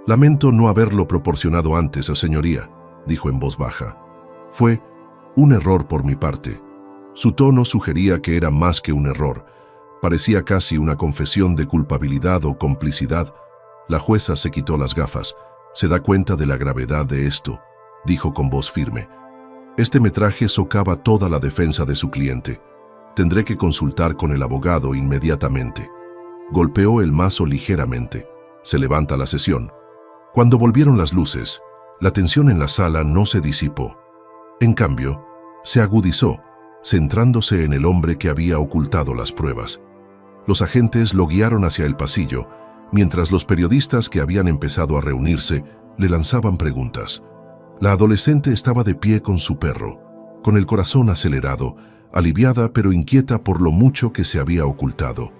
«Lamento no haberlo proporcionado antes, señoría», dijo en voz baja. «Fue un error por mi parte». Su tono sugería que era más que un error. Parecía casi una confesión de culpabilidad o complicidad. La jueza se quitó las gafas. «Se da cuenta de la gravedad de esto», dijo con voz firme. «Este metraje socava toda la defensa de su cliente. Tendré que consultar con el abogado inmediatamente». Golpeó el mazo ligeramente. Se levanta la sesión. Cuando volvieron las luces, la tensión en la sala no se disipó. En cambio, se agudizó, centrándose en el hombre que había ocultado las pruebas. Los agentes lo guiaron hacia el pasillo, mientras los periodistas que habían empezado a reunirse le lanzaban preguntas. La adolescente estaba de pie con su perro, con el corazón acelerado, aliviada pero inquieta por lo mucho que se había ocultado.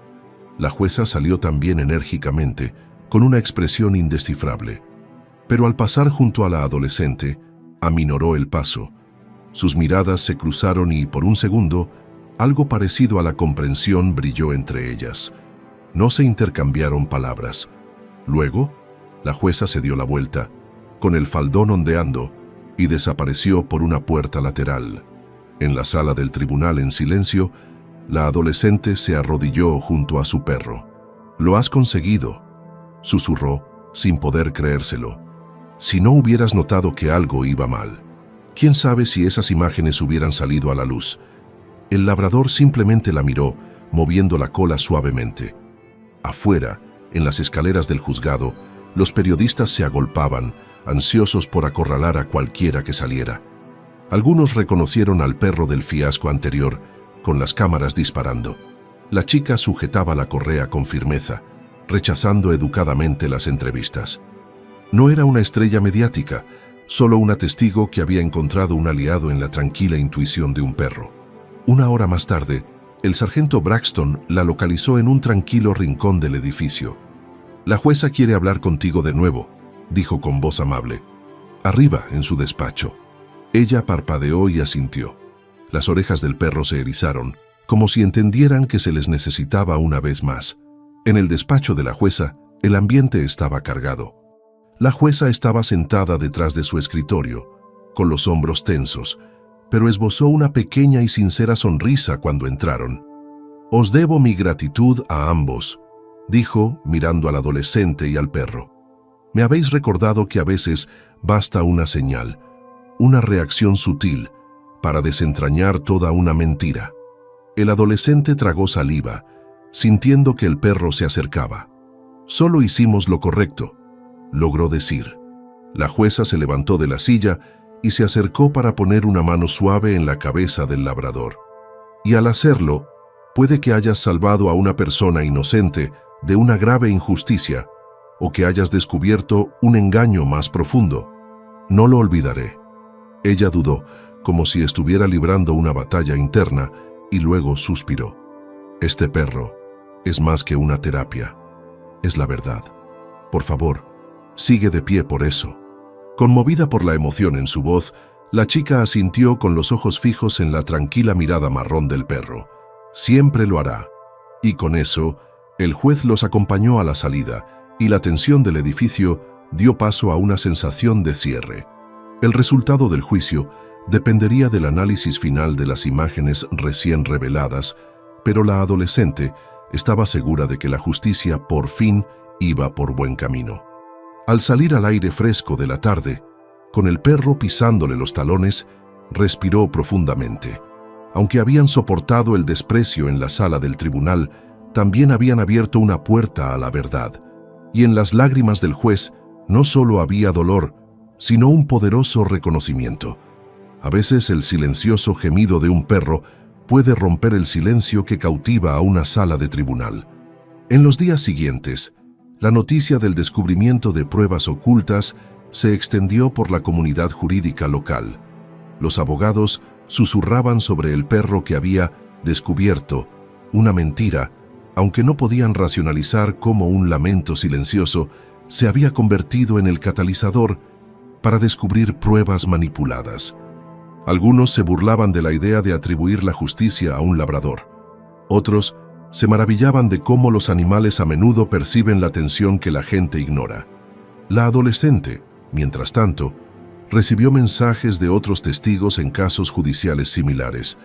La jueza salió también enérgicamente, con una expresión indescifrable. Pero al pasar junto a la adolescente, aminoró el paso. Sus miradas se cruzaron y, por un segundo, algo parecido a la comprensión brilló entre ellas. No se intercambiaron palabras. Luego, la jueza se dio la vuelta, con el faldón ondeando, y desapareció por una puerta lateral. En la sala del tribunal, en silencio, la adolescente se arrodilló junto a su perro. «Lo has conseguido», susurró, sin poder creérselo. «Si no hubieras notado que algo iba mal. ¿Quién sabe si esas imágenes hubieran salido a la luz?» El labrador simplemente la miró, moviendo la cola suavemente. Afuera, en las escaleras del juzgado, los periodistas se agolpaban, ansiosos por acorralar a cualquiera que saliera. Algunos reconocieron al perro del fiasco anterior, con las cámaras disparando. La chica sujetaba la correa con firmeza, rechazando educadamente las entrevistas. No era una estrella mediática, solo una testigo que había encontrado un aliado en la tranquila intuición de un perro. Una hora más tarde, el sargento Braxton la localizó en un tranquilo rincón del edificio. «La jueza quiere hablar contigo de nuevo», dijo con voz amable. «Arriba, en su despacho». Ella parpadeó y asintió. Las orejas del perro se erizaron, como si entendieran que se les necesitaba una vez más. En el despacho de la jueza, el ambiente estaba cargado. La jueza estaba sentada detrás de su escritorio, con los hombros tensos, pero esbozó una pequeña y sincera sonrisa cuando entraron. «Os debo mi gratitud a ambos», dijo, mirando al adolescente y al perro. «Me habéis recordado que a veces basta una señal, una reacción sutil, para desentrañar toda una mentira». El adolescente tragó saliva, sintiendo que el perro se acercaba. «Solo hicimos lo correcto», logró decir. La jueza se levantó de la silla y se acercó para poner una mano suave en la cabeza del labrador. «Y al hacerlo, puede que hayas salvado a una persona inocente de una grave injusticia o que hayas descubierto un engaño más profundo. No lo olvidaré». Ella dudó, como si estuviera librando una batalla interna, y luego suspiró. «Este perro es más que una terapia. Es la verdad. Por favor, sigue de pie por eso». Conmovida por la emoción en su voz, la chica asintió con los ojos fijos en la tranquila mirada marrón del perro. «Siempre lo hará». Y con eso, el juez los acompañó a la salida, y la tensión del edificio dio paso a una sensación de cierre. El resultado del juicio dependería del análisis final de las imágenes recién reveladas, pero la adolescente estaba segura de que la justicia por fin iba por buen camino. Al salir al aire fresco de la tarde, con el perro pisándole los talones, respiró profundamente. Aunque habían soportado el desprecio en la sala del tribunal, también habían abierto una puerta a la verdad. Y en las lágrimas del juez no solo había dolor, sino un poderoso reconocimiento. A veces el silencioso gemido de un perro puede romper el silencio que cautiva a una sala de tribunal. En los días siguientes, la noticia del descubrimiento de pruebas ocultas se extendió por la comunidad jurídica local. Los abogados susurraban sobre el perro que había descubierto una mentira, aunque no podían racionalizar cómo un lamento silencioso se había convertido en el catalizador para descubrir pruebas manipuladas. Algunos se burlaban de la idea de atribuir la justicia a un labrador. Otros se maravillaban de cómo los animales a menudo perciben la tensión que la gente ignora. La adolescente, mientras tanto, recibió mensajes de otros testigos en casos judiciales similares.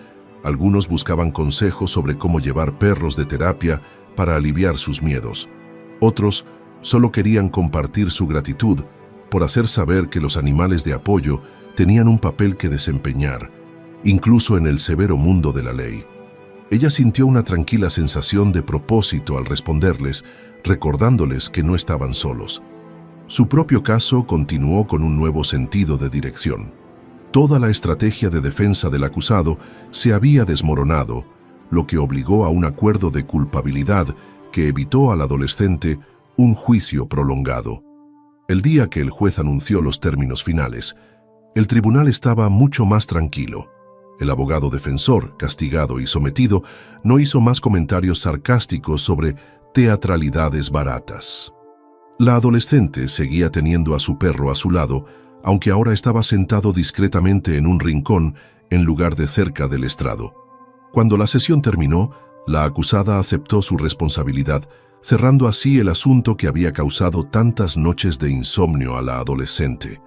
Algunos buscaban consejos sobre cómo llevar perros de terapia para aliviar sus miedos. Otros solo querían compartir su gratitud por hacer saber que los animales de apoyo tenían un papel que desempeñar, incluso en el severo mundo de la ley. Ella sintió una tranquila sensación de propósito al responderles, recordándoles que no estaban solos. Su propio caso continuó con un nuevo sentido de dirección. Toda la estrategia de defensa del acusado se había desmoronado, lo que obligó a un acuerdo de culpabilidad que evitó al adolescente un juicio prolongado. El día que el juez anunció los términos finales, el tribunal estaba mucho más tranquilo. El abogado defensor, castigado y sometido, no hizo más comentarios sarcásticos sobre teatralidades baratas. La adolescente seguía teniendo a su perro a su lado, aunque ahora estaba sentado discretamente en un rincón en lugar de cerca del estrado. Cuando la sesión terminó, la acusada aceptó su responsabilidad, cerrando así el asunto que había causado tantas noches de insomnio a la adolescente.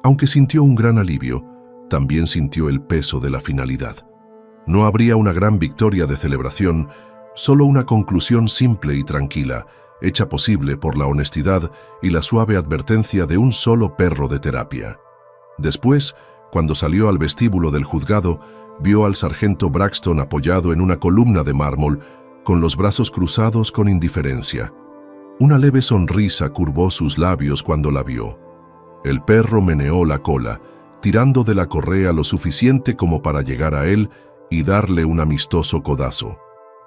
Aunque sintió un gran alivio, también sintió el peso de la finalidad. No habría una gran victoria de celebración, solo una conclusión simple y tranquila, hecha posible por la honestidad y la suave advertencia de un solo perro de terapia. Después, cuando salió al vestíbulo del juzgado, vio al sargento Braxton apoyado en una columna de mármol, con los brazos cruzados con indiferencia. Una leve sonrisa curvó sus labios cuando la vio. El perro meneó la cola, tirando de la correa lo suficiente como para llegar a él y darle un amistoso codazo.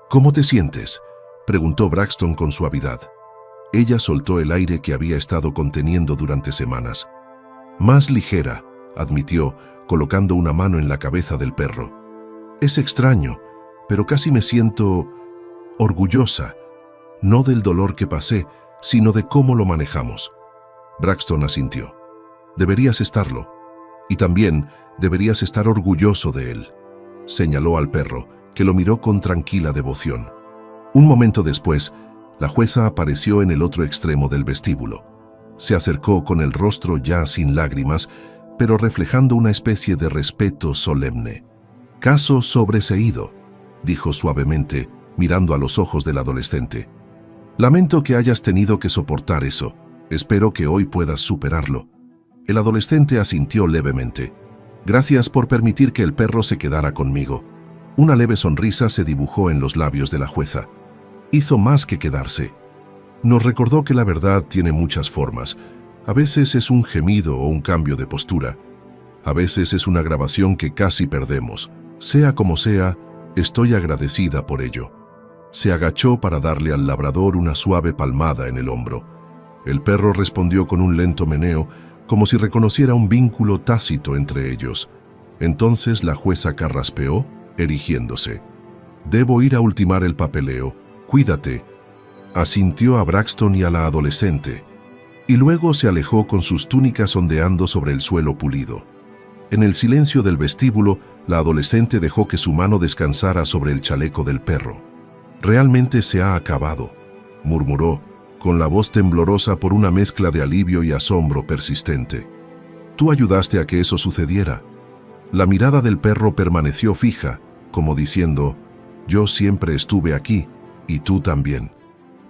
«¿Cómo te sientes?», preguntó Braxton con suavidad. Ella soltó el aire que había estado conteniendo durante semanas. «Más ligera», admitió, colocando una mano en la cabeza del perro. «Es extraño, pero casi me siento orgullosa, no del dolor que pasé, sino de cómo lo manejamos». Braxton asintió. «Deberías estarlo. Y también deberías estar orgulloso de él», señaló al perro, que lo miró con tranquila devoción. Un momento después, la jueza apareció en el otro extremo del vestíbulo. Se acercó con el rostro ya sin lágrimas, pero reflejando una especie de respeto solemne. «Caso sobreseído», dijo suavemente, mirando a los ojos del adolescente. «Lamento que hayas tenido que soportar eso. Espero que hoy puedas superarlo». El adolescente asintió levemente. «Gracias por permitir que el perro se quedara conmigo». Una leve sonrisa se dibujó en los labios de la jueza. Hizo más que quedarse. Nos recordó que la verdad tiene muchas formas. A veces es un gemido o un cambio de postura. A veces es una grabación que casi perdemos. Sea como sea, estoy agradecida por ello». Se agachó para darle al labrador una suave palmada en el hombro. El perro respondió con un lento meneo, como si reconociera un vínculo tácito entre ellos. Entonces la jueza carraspeó, erigiéndose. «Debo ir a ultimar el papeleo. Cuídate», asintió a Braxton y a la adolescente, y luego se alejó con sus túnicas ondeando sobre el suelo pulido. En el silencio del vestíbulo, la adolescente dejó que su mano descansara sobre el chaleco del perro. «Realmente se ha acabado», murmuró, con la voz temblorosa por una mezcla de alivio y asombro persistente. «Tú ayudaste a que eso sucediera». La mirada del perro permaneció fija, como diciendo, «Yo siempre estuve aquí, y tú también».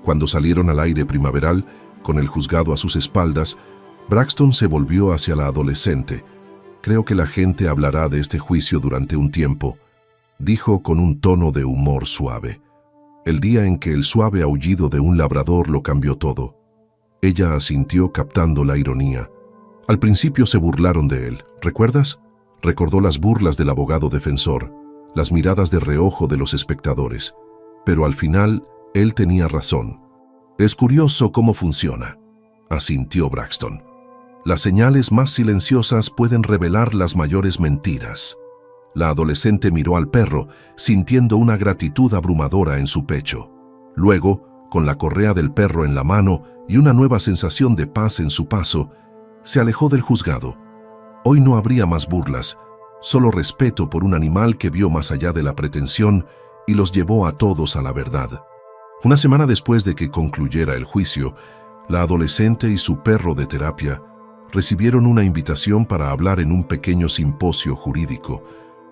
Cuando salieron al aire primaveral, con el juzgado a sus espaldas, Braxton se volvió hacia la adolescente. «Creo que la gente hablará de este juicio durante un tiempo», dijo con un tono de humor suave. El día en que el suave aullido de un labrador lo cambió todo. Ella asintió captando la ironía. Al principio se burlaron de él, ¿recuerdas? Recordó las burlas del abogado defensor, las miradas de reojo de los espectadores. Pero al final, él tenía razón. «Es curioso cómo funciona», asintió Braxton. «Las señales más silenciosas pueden revelar las mayores mentiras». La adolescente miró al perro, sintiendo una gratitud abrumadora en su pecho. Luego, con la correa del perro en la mano y una nueva sensación de paz en su paso, se alejó del juzgado. Hoy no habría más burlas, solo respeto por un animal que vio más allá de la pretensión y los llevó a todos a la verdad. Una semana después de que concluyera el juicio, la adolescente y su perro de terapia recibieron una invitación para hablar en un pequeño simposio jurídico,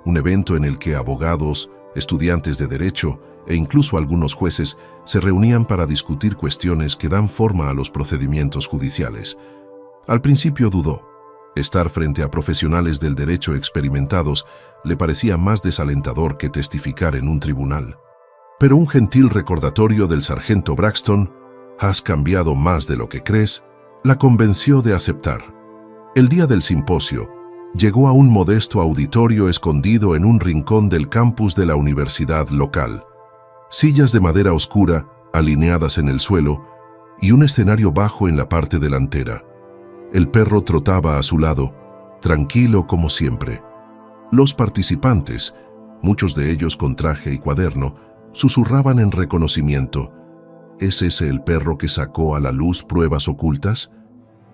un evento en el que abogados, estudiantes de derecho e incluso algunos jueces se reunían para discutir cuestiones que dan forma a los procedimientos judiciales. Al principio dudó. Estar frente a profesionales del derecho experimentados le parecía más desalentador que testificar en un tribunal. Pero un gentil recordatorio del sargento Braxton, «Has cambiado más de lo que crees», la convenció de aceptar. El día del simposio, llegó a un modesto auditorio escondido en un rincón del campus de la universidad local. Sillas de madera oscura, alineadas en el suelo, y un escenario bajo en la parte delantera. El perro trotaba a su lado, tranquilo como siempre. Los participantes, muchos de ellos con traje y cuaderno, susurraban en reconocimiento. ¿Es ese el perro que sacó a la luz pruebas ocultas?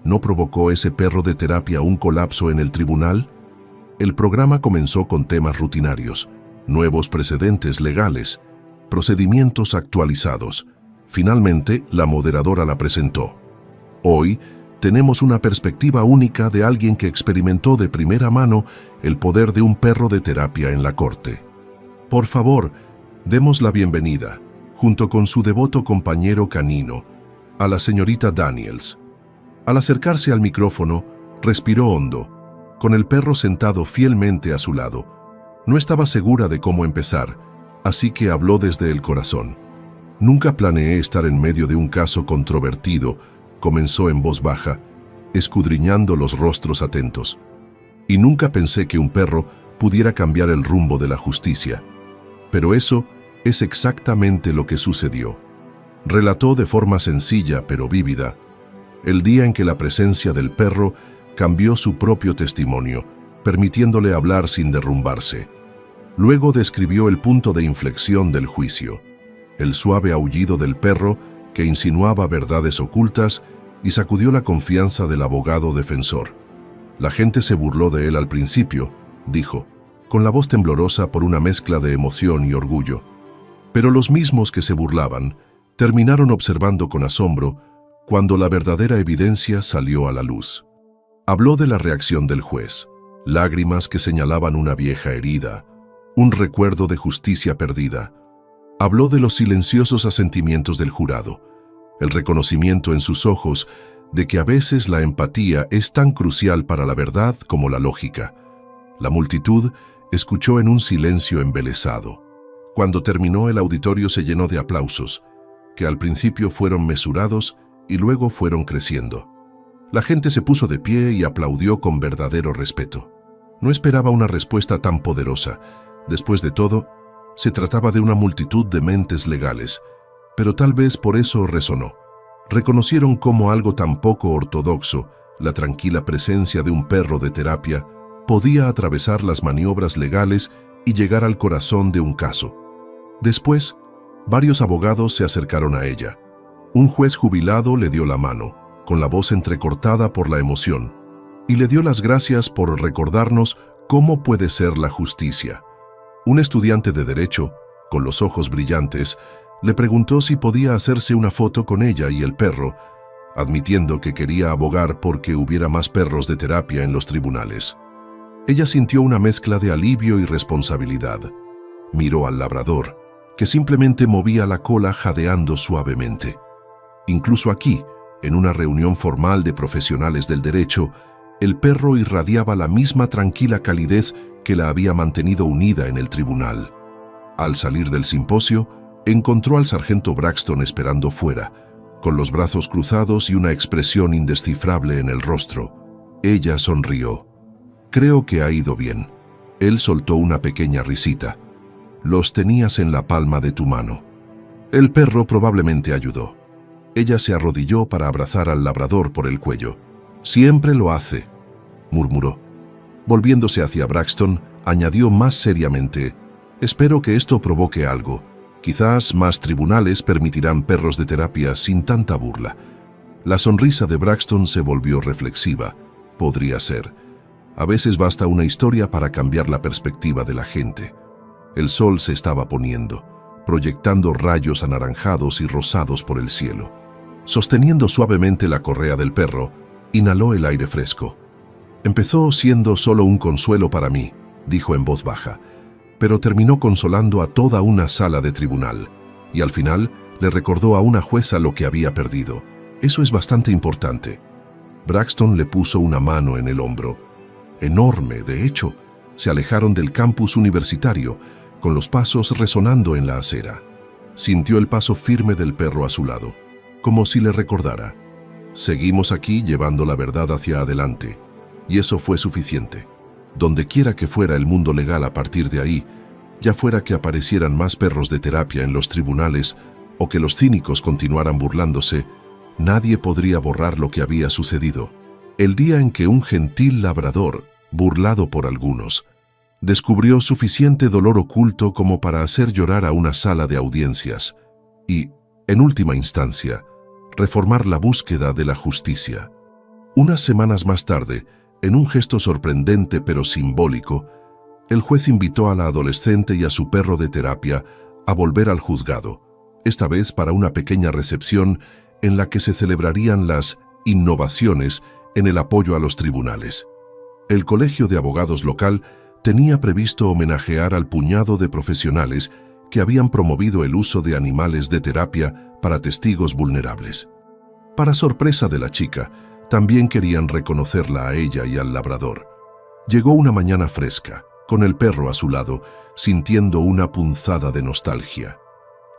¿No provocó ese perro de terapia un colapso en el tribunal? El programa comenzó con temas rutinarios, nuevos precedentes legales, procedimientos actualizados. Finalmente, la moderadora la presentó. Hoy, tenemos una perspectiva única de alguien que experimentó de primera mano el poder de un perro de terapia en la corte. Por favor, demos la bienvenida, junto con su devoto compañero canino, a la señorita Daniels. Al acercarse al micrófono, respiró hondo, con el perro sentado fielmente a su lado. No estaba segura de cómo empezar, así que habló desde el corazón. «Nunca planeé estar en medio de un caso controvertido», comenzó en voz baja, escudriñando los rostros atentos. Y nunca pensé que un perro pudiera cambiar el rumbo de la justicia. Pero eso es exactamente lo que sucedió. Relató de forma sencilla pero vívida el día en que la presencia del perro cambió su propio testimonio, permitiéndole hablar sin derrumbarse. Luego describió el punto de inflexión del juicio, el suave aullido del perro que insinuaba verdades ocultas y sacudió la confianza del abogado defensor. La gente se burló de él al principio, dijo, con la voz temblorosa por una mezcla de emoción y orgullo. Pero los mismos que se burlaban terminaron observando con asombro cuando la verdadera evidencia salió a la luz. Habló de la reacción del juez, lágrimas que señalaban una vieja herida, un recuerdo de justicia perdida. Habló de los silenciosos asentimientos del jurado, el reconocimiento en sus ojos de que a veces la empatía es tan crucial para la verdad como la lógica. La multitud escuchó en un silencio embelesado. Cuando terminó, el auditorio se llenó de aplausos, que al principio fueron mesurados y luego fueron creciendo. La gente se puso de pie y aplaudió con verdadero respeto. No esperaba una respuesta tan poderosa. Después de todo, se trataba de una multitud de mentes legales, pero tal vez por eso resonó. Reconocieron como algo tan poco ortodoxo la tranquila presencia de un perro de terapia podía atravesar las maniobras legales y llegar al corazón de un caso. Después, varios abogados se acercaron a ella. Un juez jubilado le dio la mano, con la voz entrecortada por la emoción, y le dio las gracias por recordarnos cómo puede ser la justicia. Un estudiante de Derecho, con los ojos brillantes, le preguntó si podía hacerse una foto con ella y el perro, admitiendo que quería abogar porque hubiera más perros de terapia en los tribunales. Ella sintió una mezcla de alivio y responsabilidad. Miró al labrador, que simplemente movía la cola jadeando suavemente. Incluso aquí, en una reunión formal de profesionales del derecho, el perro irradiaba la misma tranquila calidez que la había mantenido unida en el tribunal. Al salir del simposio, encontró al sargento Braxton esperando fuera, con los brazos cruzados y una expresión indescifrable en el rostro. Ella sonrió. «Creo que ha ido bien». Él soltó una pequeña risita. «Los tenías en la palma de tu mano». El perro probablemente ayudó. Ella se arrodilló para abrazar al labrador por el cuello. «Siempre lo hace», murmuró. Volviéndose hacia Braxton, añadió más seriamente, «Espero que esto provoque algo. Quizás más tribunales permitirán perros de terapia sin tanta burla». La sonrisa de Braxton se volvió reflexiva. Podría ser. A veces basta una historia para cambiar la perspectiva de la gente. El sol se estaba poniendo, proyectando rayos anaranjados y rosados por el cielo. Sosteniendo suavemente la correa del perro, inhaló el aire fresco. «Empezó siendo solo un consuelo para mí», dijo en voz baja, pero terminó consolando a toda una sala de tribunal, y al final le recordó a una jueza lo que había perdido. Eso es bastante importante. Braxton le puso una mano en el hombro. Enorme, de hecho, se alejaron del campus universitario, con los pasos resonando en la acera. Sintió el paso firme del perro a su lado, como si le recordara. Seguimos aquí llevando la verdad hacia adelante, y eso fue suficiente. Donde quiera que fuera el mundo legal a partir de ahí, ya fuera que aparecieran más perros de terapia en los tribunales o que los cínicos continuaran burlándose, nadie podría borrar lo que había sucedido. El día en que un gentil labrador, burlado por algunos, descubrió suficiente dolor oculto como para hacer llorar a una sala de audiencias y, en última instancia, reformar la búsqueda de la justicia. Unas semanas más tarde, en un gesto sorprendente pero simbólico, el juez invitó a la adolescente y a su perro de terapia a volver al juzgado, esta vez para una pequeña recepción en la que se celebrarían las innovaciones en el apoyo a los tribunales. El Colegio de Abogados local tenía previsto homenajear al puñado de profesionales que habían promovido el uso de animales de terapia para testigos vulnerables. Para sorpresa de la chica, también querían reconocerla a ella y al labrador. Llegó una mañana fresca, con el perro a su lado, sintiendo una punzada de nostalgia.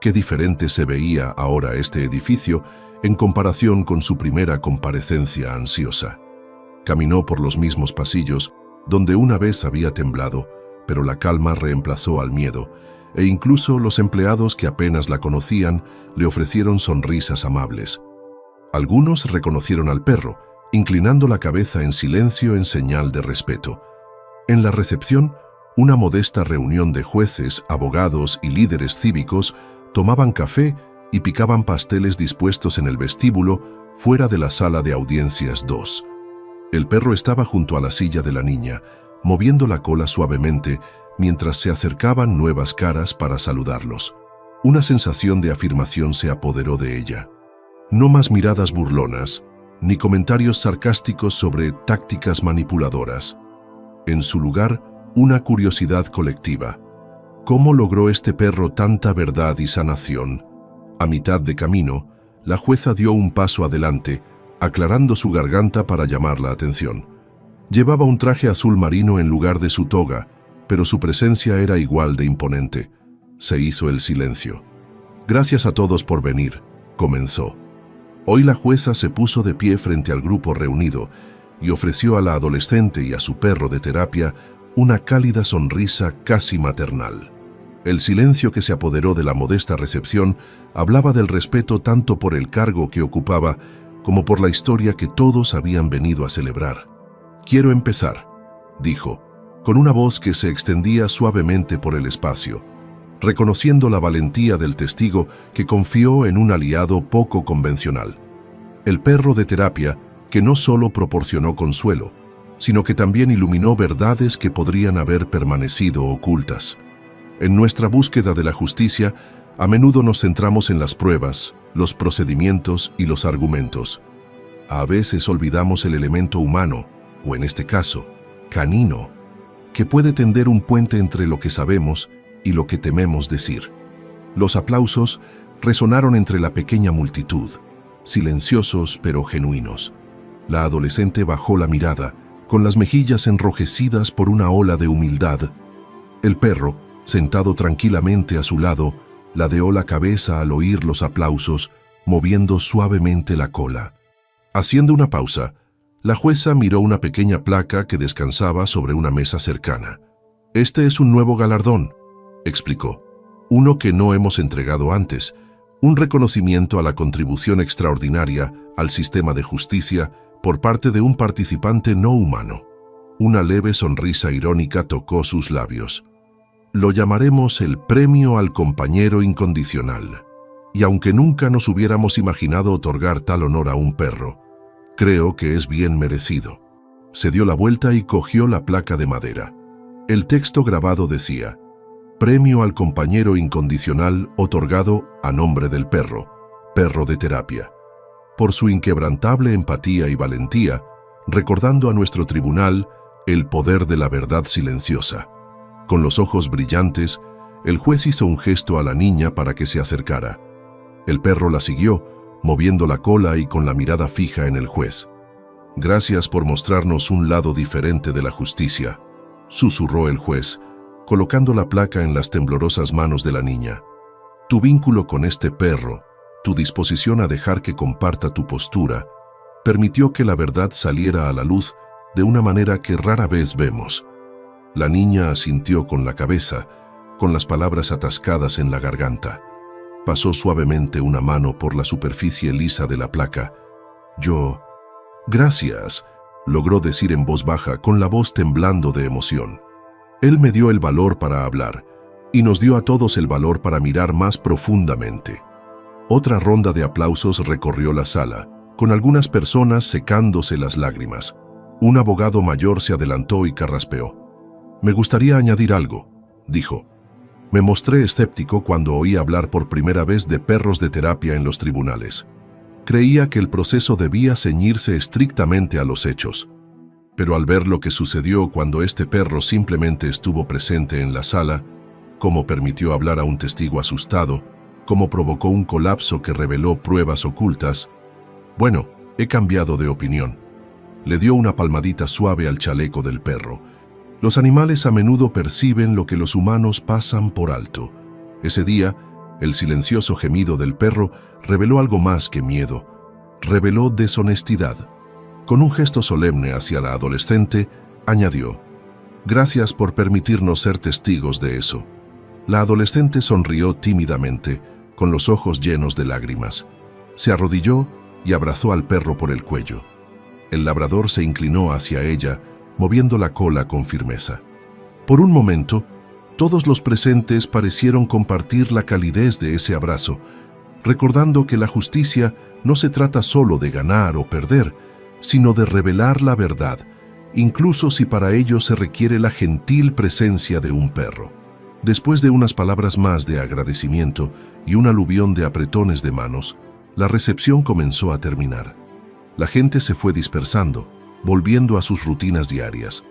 Qué diferente se veía ahora este edificio en comparación con su primera comparecencia ansiosa. Caminó por los mismos pasillos, donde una vez había temblado, pero la calma reemplazó al miedo, e incluso los empleados que apenas la conocían le ofrecieron sonrisas amables. Algunos reconocieron al perro, inclinando la cabeza en silencio en señal de respeto. En la recepción, una modesta reunión de jueces, abogados y líderes cívicos tomaban café y picaban pasteles dispuestos en el vestíbulo fuera de la sala de audiencias 2. El perro estaba junto a la silla de la niña, moviendo la cola suavemente mientras se acercaban nuevas caras para saludarlos. Una sensación de afirmación se apoderó de ella. No más miradas burlonas, ni comentarios sarcásticos sobre tácticas manipuladoras. En su lugar, una curiosidad colectiva. ¿Cómo logró este perro tanta verdad y sanación? A mitad de camino, la jueza dio un paso adelante, aclarando su garganta para llamar la atención. Llevaba un traje azul marino en lugar de su toga, pero su presencia era igual de imponente. Se hizo el silencio. «Gracias a todos por venir», comenzó. Hoy la jueza se puso de pie frente al grupo reunido y ofreció a la adolescente y a su perro de terapia una cálida sonrisa casi maternal. El silencio que se apoderó de la modesta recepción hablaba del respeto tanto por el cargo que ocupaba como por la historia que todos habían venido a celebrar. «Quiero empezar», dijo, con una voz que se extendía suavemente por el espacio, reconociendo la valentía del testigo que confió en un aliado poco convencional. El perro de terapia que no solo proporcionó consuelo, sino que también iluminó verdades que podrían haber permanecido ocultas. En nuestra búsqueda de la justicia, a menudo nos centramos en las pruebas, los procedimientos y los argumentos. A veces olvidamos el elemento humano, o en este caso, canino, que puede tender un puente entre lo que sabemos y lo que tememos decir. Los aplausos resonaron entre la pequeña multitud, silenciosos pero genuinos. La adolescente bajó la mirada, con las mejillas enrojecidas por una ola de humildad. El perro, sentado tranquilamente a su lado, ladeó la cabeza al oír los aplausos, moviendo suavemente la cola. Haciendo una pausa, la jueza miró una pequeña placa que descansaba sobre una mesa cercana. «Este es un nuevo galardón», explicó. «Uno que no hemos entregado antes, un reconocimiento a la contribución extraordinaria al sistema de justicia por parte de un participante no humano». Una leve sonrisa irónica tocó sus labios. «Lo llamaremos el Premio al Compañero Incondicional. Y aunque nunca nos hubiéramos imaginado otorgar tal honor a un perro, creo que es bien merecido». Se dio la vuelta y cogió la placa de madera. El texto grabado decía: «Premio al Compañero Incondicional otorgado a nombre del perro, perro de terapia, por su inquebrantable empatía y valentía, recordando a nuestro tribunal el poder de la verdad silenciosa». Con los ojos brillantes, el juez hizo un gesto a la niña para que se acercara. El perro la siguió, moviendo la cola y con la mirada fija en el juez. «Gracias por mostrarnos un lado diferente de la justicia», susurró el juez, colocando la placa en las temblorosas manos de la niña. «Tu vínculo con este perro, tu disposición a dejar que comparta tu postura, permitió que la verdad saliera a la luz de una manera que rara vez vemos». La niña asintió con la cabeza, con las palabras atascadas en la garganta. Pasó suavemente una mano por la superficie lisa de la placa. «Gracias», logró decir en voz baja, con la voz temblando de emoción. Él me dio el valor para hablar, y nos dio a todos el valor para mirar más profundamente. Otra ronda de aplausos recorrió la sala, con algunas personas secándose las lágrimas. Un abogado mayor se adelantó y carraspeó. «Me gustaría añadir algo», dijo. «Me mostré escéptico cuando oí hablar por primera vez de perros de terapia en los tribunales. Creía que el proceso debía ceñirse estrictamente a los hechos. Pero al ver lo que sucedió cuando este perro simplemente estuvo presente en la sala, cómo permitió hablar a un testigo asustado, cómo provocó un colapso que reveló pruebas ocultas, bueno, he cambiado de opinión». Le dio una palmadita suave al chaleco del perro. Los animales a menudo perciben lo que los humanos pasan por alto. Ese día, el silencioso gemido del perro reveló algo más que miedo. Reveló deshonestidad. Con un gesto solemne hacia la adolescente, añadió: «Gracias por permitirnos ser testigos de eso». La adolescente sonrió tímidamente, con los ojos llenos de lágrimas. Se arrodilló y abrazó al perro por el cuello. El labrador se inclinó hacia ella, moviendo la cola con firmeza. Por un momento, todos los presentes parecieron compartir la calidez de ese abrazo, recordando que la justicia no se trata solo de ganar o perder, sino de revelar la verdad, incluso si para ello se requiere la gentil presencia de un perro. Después de unas palabras más de agradecimiento y un aluvión de apretones de manos, la recepción comenzó a terminar. La gente se fue dispersando, volviendo a sus rutinas diarias.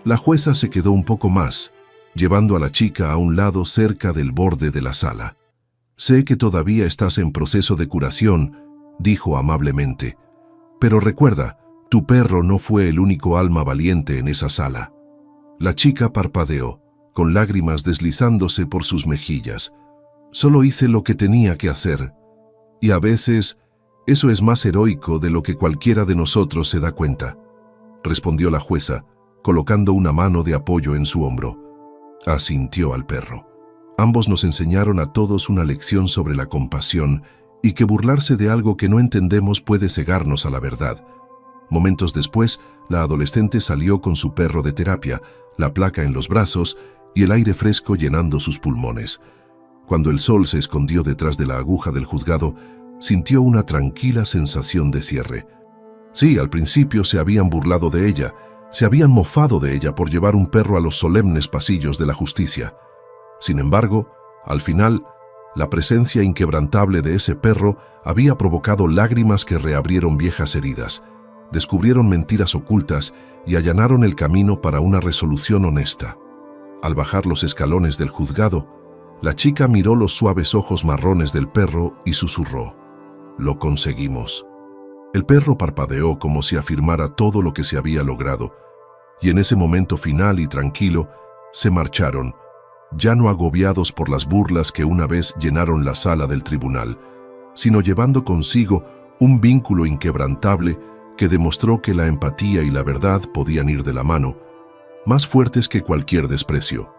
La jueza se quedó un poco más, llevando a la chica a un lado cerca del borde de la sala. «Sé que todavía estás en proceso de curación», dijo amablemente, «pero recuerda, tu perro no fue el único alma valiente en esa sala». La chica parpadeó, con lágrimas deslizándose por sus mejillas. «Solo hice lo que tenía que hacer. Y a veces, eso es más heroico de lo que cualquiera de nosotros se da cuenta», respondió la jueza, colocando una mano de apoyo en su hombro. Asintió al perro. «Ambos nos enseñaron a todos una lección sobre la compasión y que burlarse de algo que no entendemos puede cegarnos a la verdad». Momentos después, la adolescente salió con su perro de terapia, la placa en los brazos y el aire fresco llenando sus pulmones. Cuando el sol se escondió detrás de la aguja del juzgado, sintió una tranquila sensación de cierre. Sí, al principio se habían burlado de ella, se habían mofado de ella por llevar un perro a los solemnes pasillos de la justicia. Sin embargo, al final, la presencia inquebrantable de ese perro había provocado lágrimas que reabrieron viejas heridas, descubrieron mentiras ocultas y allanaron el camino para una resolución honesta. Al bajar los escalones del juzgado, la chica miró los suaves ojos marrones del perro y susurró: «Lo conseguimos». El perro parpadeó como si afirmara todo lo que se había logrado, y en ese momento final y tranquilo se marcharon, ya no agobiados por las burlas que una vez llenaron la sala del tribunal, sino llevando consigo un vínculo inquebrantable que demostró que la empatía y la verdad podían ir de la mano, más fuertes que cualquier desprecio.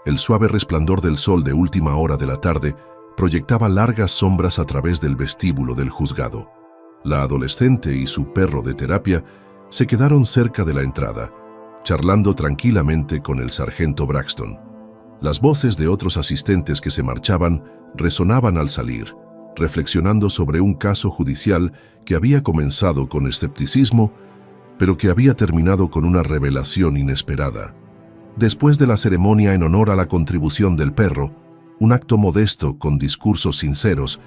El suave resplandor del sol de última hora de la tarde proyectaba largas sombras a través del vestíbulo del juzgado. La adolescente y su perro de terapia se quedaron cerca de la entrada, charlando tranquilamente con el sargento Braxton. Las voces de otros asistentes que se marchaban resonaban al salir, reflexionando sobre un caso judicial que había comenzado con escepticismo, pero que había terminado con una revelación inesperada. Después de la ceremonia en honor a la contribución del perro, un acto modesto con discursos sinceros,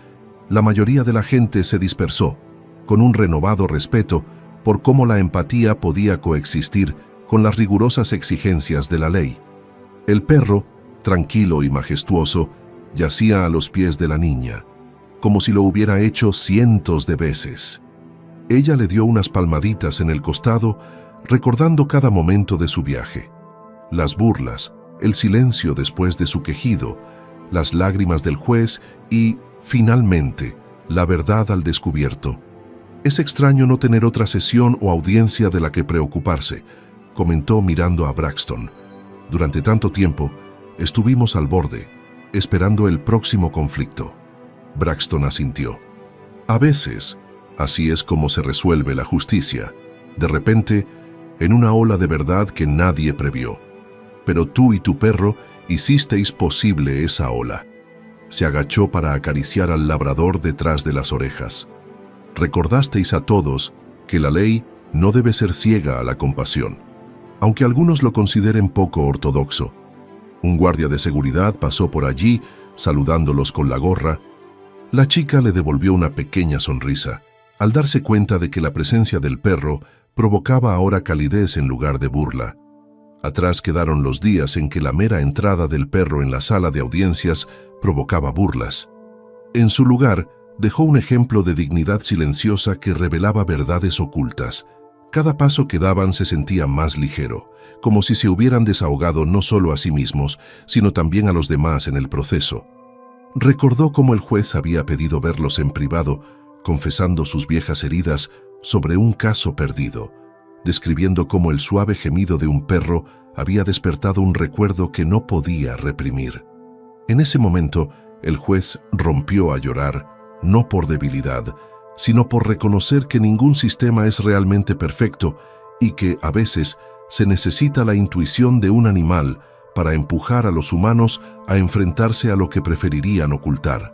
la mayoría de la gente se dispersó, con un renovado respeto por cómo la empatía podía coexistir con las rigurosas exigencias de la ley. El perro, tranquilo y majestuoso, yacía a los pies de la niña, como si lo hubiera hecho cientos de veces. Ella le dio unas palmaditas en el costado, recordando cada momento de su viaje. Las burlas, el silencio después de su quejido, las lágrimas del juez y, finalmente, la verdad al descubierto. «Es extraño no tener otra sesión o audiencia de la que preocuparse», comentó mirando a Braxton. «Durante tanto tiempo, estuvimos al borde, esperando el próximo conflicto». Braxton asintió. «A veces, así es como se resuelve la justicia, de repente, en una ola de verdad que nadie previó. Pero tú y tu perro hicisteis posible esa ola». Se agachó para acariciar al labrador detrás de las orejas. «Recordasteis a todos que la ley no debe ser ciega a la compasión, aunque algunos lo consideren poco ortodoxo». Un guardia de seguridad pasó por allí, saludándolos con la gorra. La chica le devolvió una pequeña sonrisa, al darse cuenta de que la presencia del perro provocaba ahora calidez en lugar de burla. Atrás quedaron los días en que la mera entrada del perro en la sala de audiencias provocaba burlas. En su lugar, dejó un ejemplo de dignidad silenciosa que revelaba verdades ocultas. Cada paso que daban se sentía más ligero, como si se hubieran desahogado no solo a sí mismos, sino también a los demás en el proceso. Recordó cómo el juez había pedido verlos en privado, confesando sus viejas heridas sobre un caso perdido, describiendo cómo el suave gemido de un perro había despertado un recuerdo que no podía reprimir. En ese momento, el juez rompió a llorar, no por debilidad, sino por reconocer que ningún sistema es realmente perfecto y que, a veces, se necesita la intuición de un animal para empujar a los humanos a enfrentarse a lo que preferirían ocultar.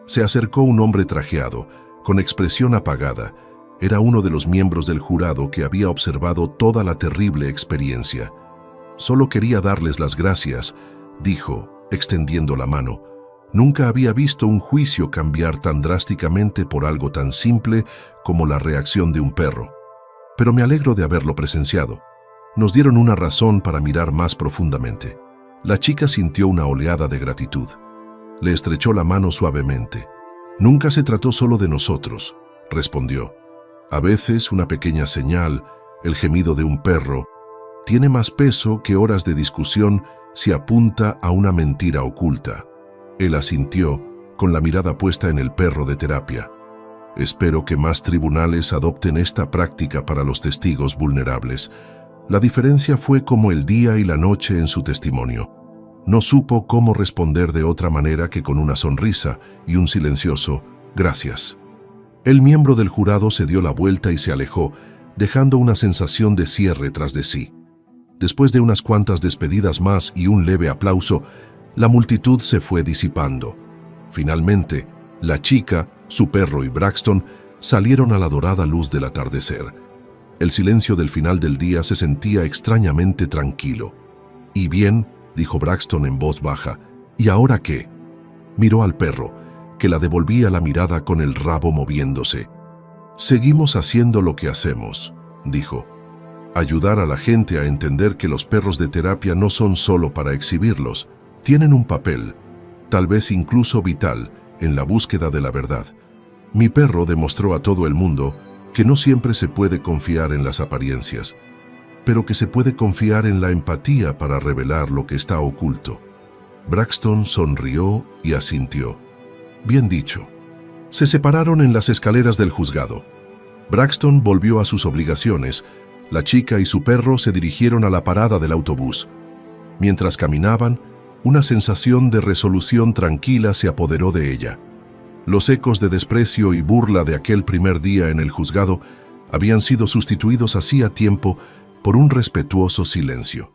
Se acercó un hombre trajeado, con expresión apagada. Era uno de los miembros del jurado que había observado toda la terrible experiencia. «Solo quería darles las gracias», dijo, extendiendo la mano. Nunca había visto un juicio cambiar tan drásticamente por algo tan simple como la reacción de un perro. Pero me alegro de haberlo presenciado. Nos dieron una razón para mirar más profundamente. La chica sintió una oleada de gratitud. Le estrechó la mano suavemente. «Nunca se trató solo de nosotros», respondió. «A veces una pequeña señal, el gemido de un perro, tiene más peso que horas de discusión si apunta a una mentira oculta». Él asintió, con la mirada puesta en el perro de terapia. «Espero que más tribunales adopten esta práctica para los testigos vulnerables». La diferencia fue como el día y la noche en su testimonio. No supo cómo responder de otra manera que con una sonrisa y un silencioso «gracias». El miembro del jurado se dio la vuelta y se alejó, dejando una sensación de cierre tras de sí. Después de unas cuantas despedidas más y un leve aplauso, la multitud se fue disipando. Finalmente, la chica, su perro y Braxton salieron a la dorada luz del atardecer. El silencio del final del día se sentía extrañamente tranquilo. «¿Y bien?», dijo Braxton en voz baja. «¿Y ahora qué?». Miró al perro, que la devolvía la mirada con el rabo moviéndose. «Seguimos haciendo lo que hacemos», dijo. «Ayudar a la gente a entender que los perros de terapia no son solo para exhibirlos. Tienen un papel, tal vez incluso vital, en la búsqueda de la verdad. Mi perro demostró a todo el mundo que no siempre se puede confiar en las apariencias, pero que se puede confiar en la empatía para revelar lo que está oculto». Braxton sonrió y asintió. «Bien dicho». Se separaron en las escaleras del juzgado. Braxton volvió a sus obligaciones. La chica y su perro se dirigieron a la parada del autobús. Mientras caminaban, una sensación de resolución tranquila se apoderó de ella. Los ecos de desprecio y burla de aquel primer día en el juzgado habían sido sustituidos hacía tiempo por un respetuoso silencio.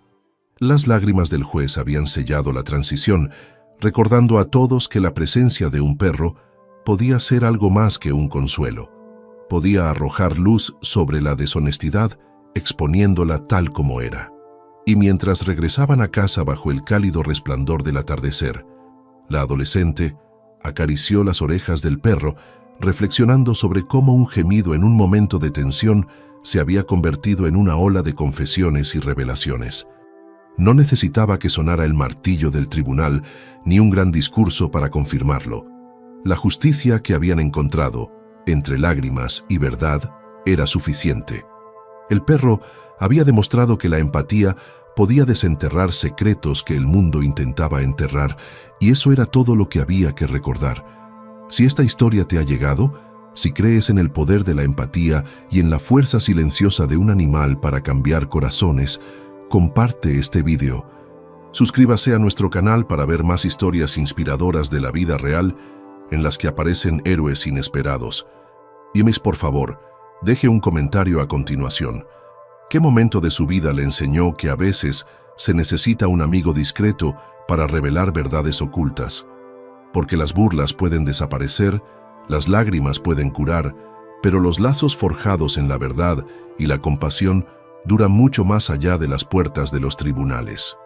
Las lágrimas del juez habían sellado la transición, recordando a todos que la presencia de un perro podía ser algo más que un consuelo. Podía arrojar luz sobre la deshonestidad, exponiéndola tal como era. Y mientras regresaban a casa bajo el cálido resplandor del atardecer, la adolescente acarició las orejas del perro, reflexionando sobre cómo un gemido en un momento de tensión se había convertido en una ola de confesiones y revelaciones. No necesitaba que sonara el martillo del tribunal ni un gran discurso para confirmarlo. La justicia que habían encontrado, entre lágrimas y verdad, era suficiente. El perro había demostrado que la empatía podía desenterrar secretos que el mundo intentaba enterrar, y eso era todo lo que había que recordar. Si esta historia te ha llegado, si crees en el poder de la empatía y en la fuerza silenciosa de un animal para cambiar corazones, comparte este video. Suscríbase a nuestro canal para ver más historias inspiradoras de la vida real en las que aparecen héroes inesperados. Y por favor, deje un comentario a continuación. ¿Qué momento de su vida le enseñó que a veces se necesita un amigo discreto para revelar verdades ocultas? Porque las burlas pueden desaparecer, las lágrimas pueden curar, pero los lazos forjados en la verdad y la compasión duran mucho más allá de las puertas de los tribunales.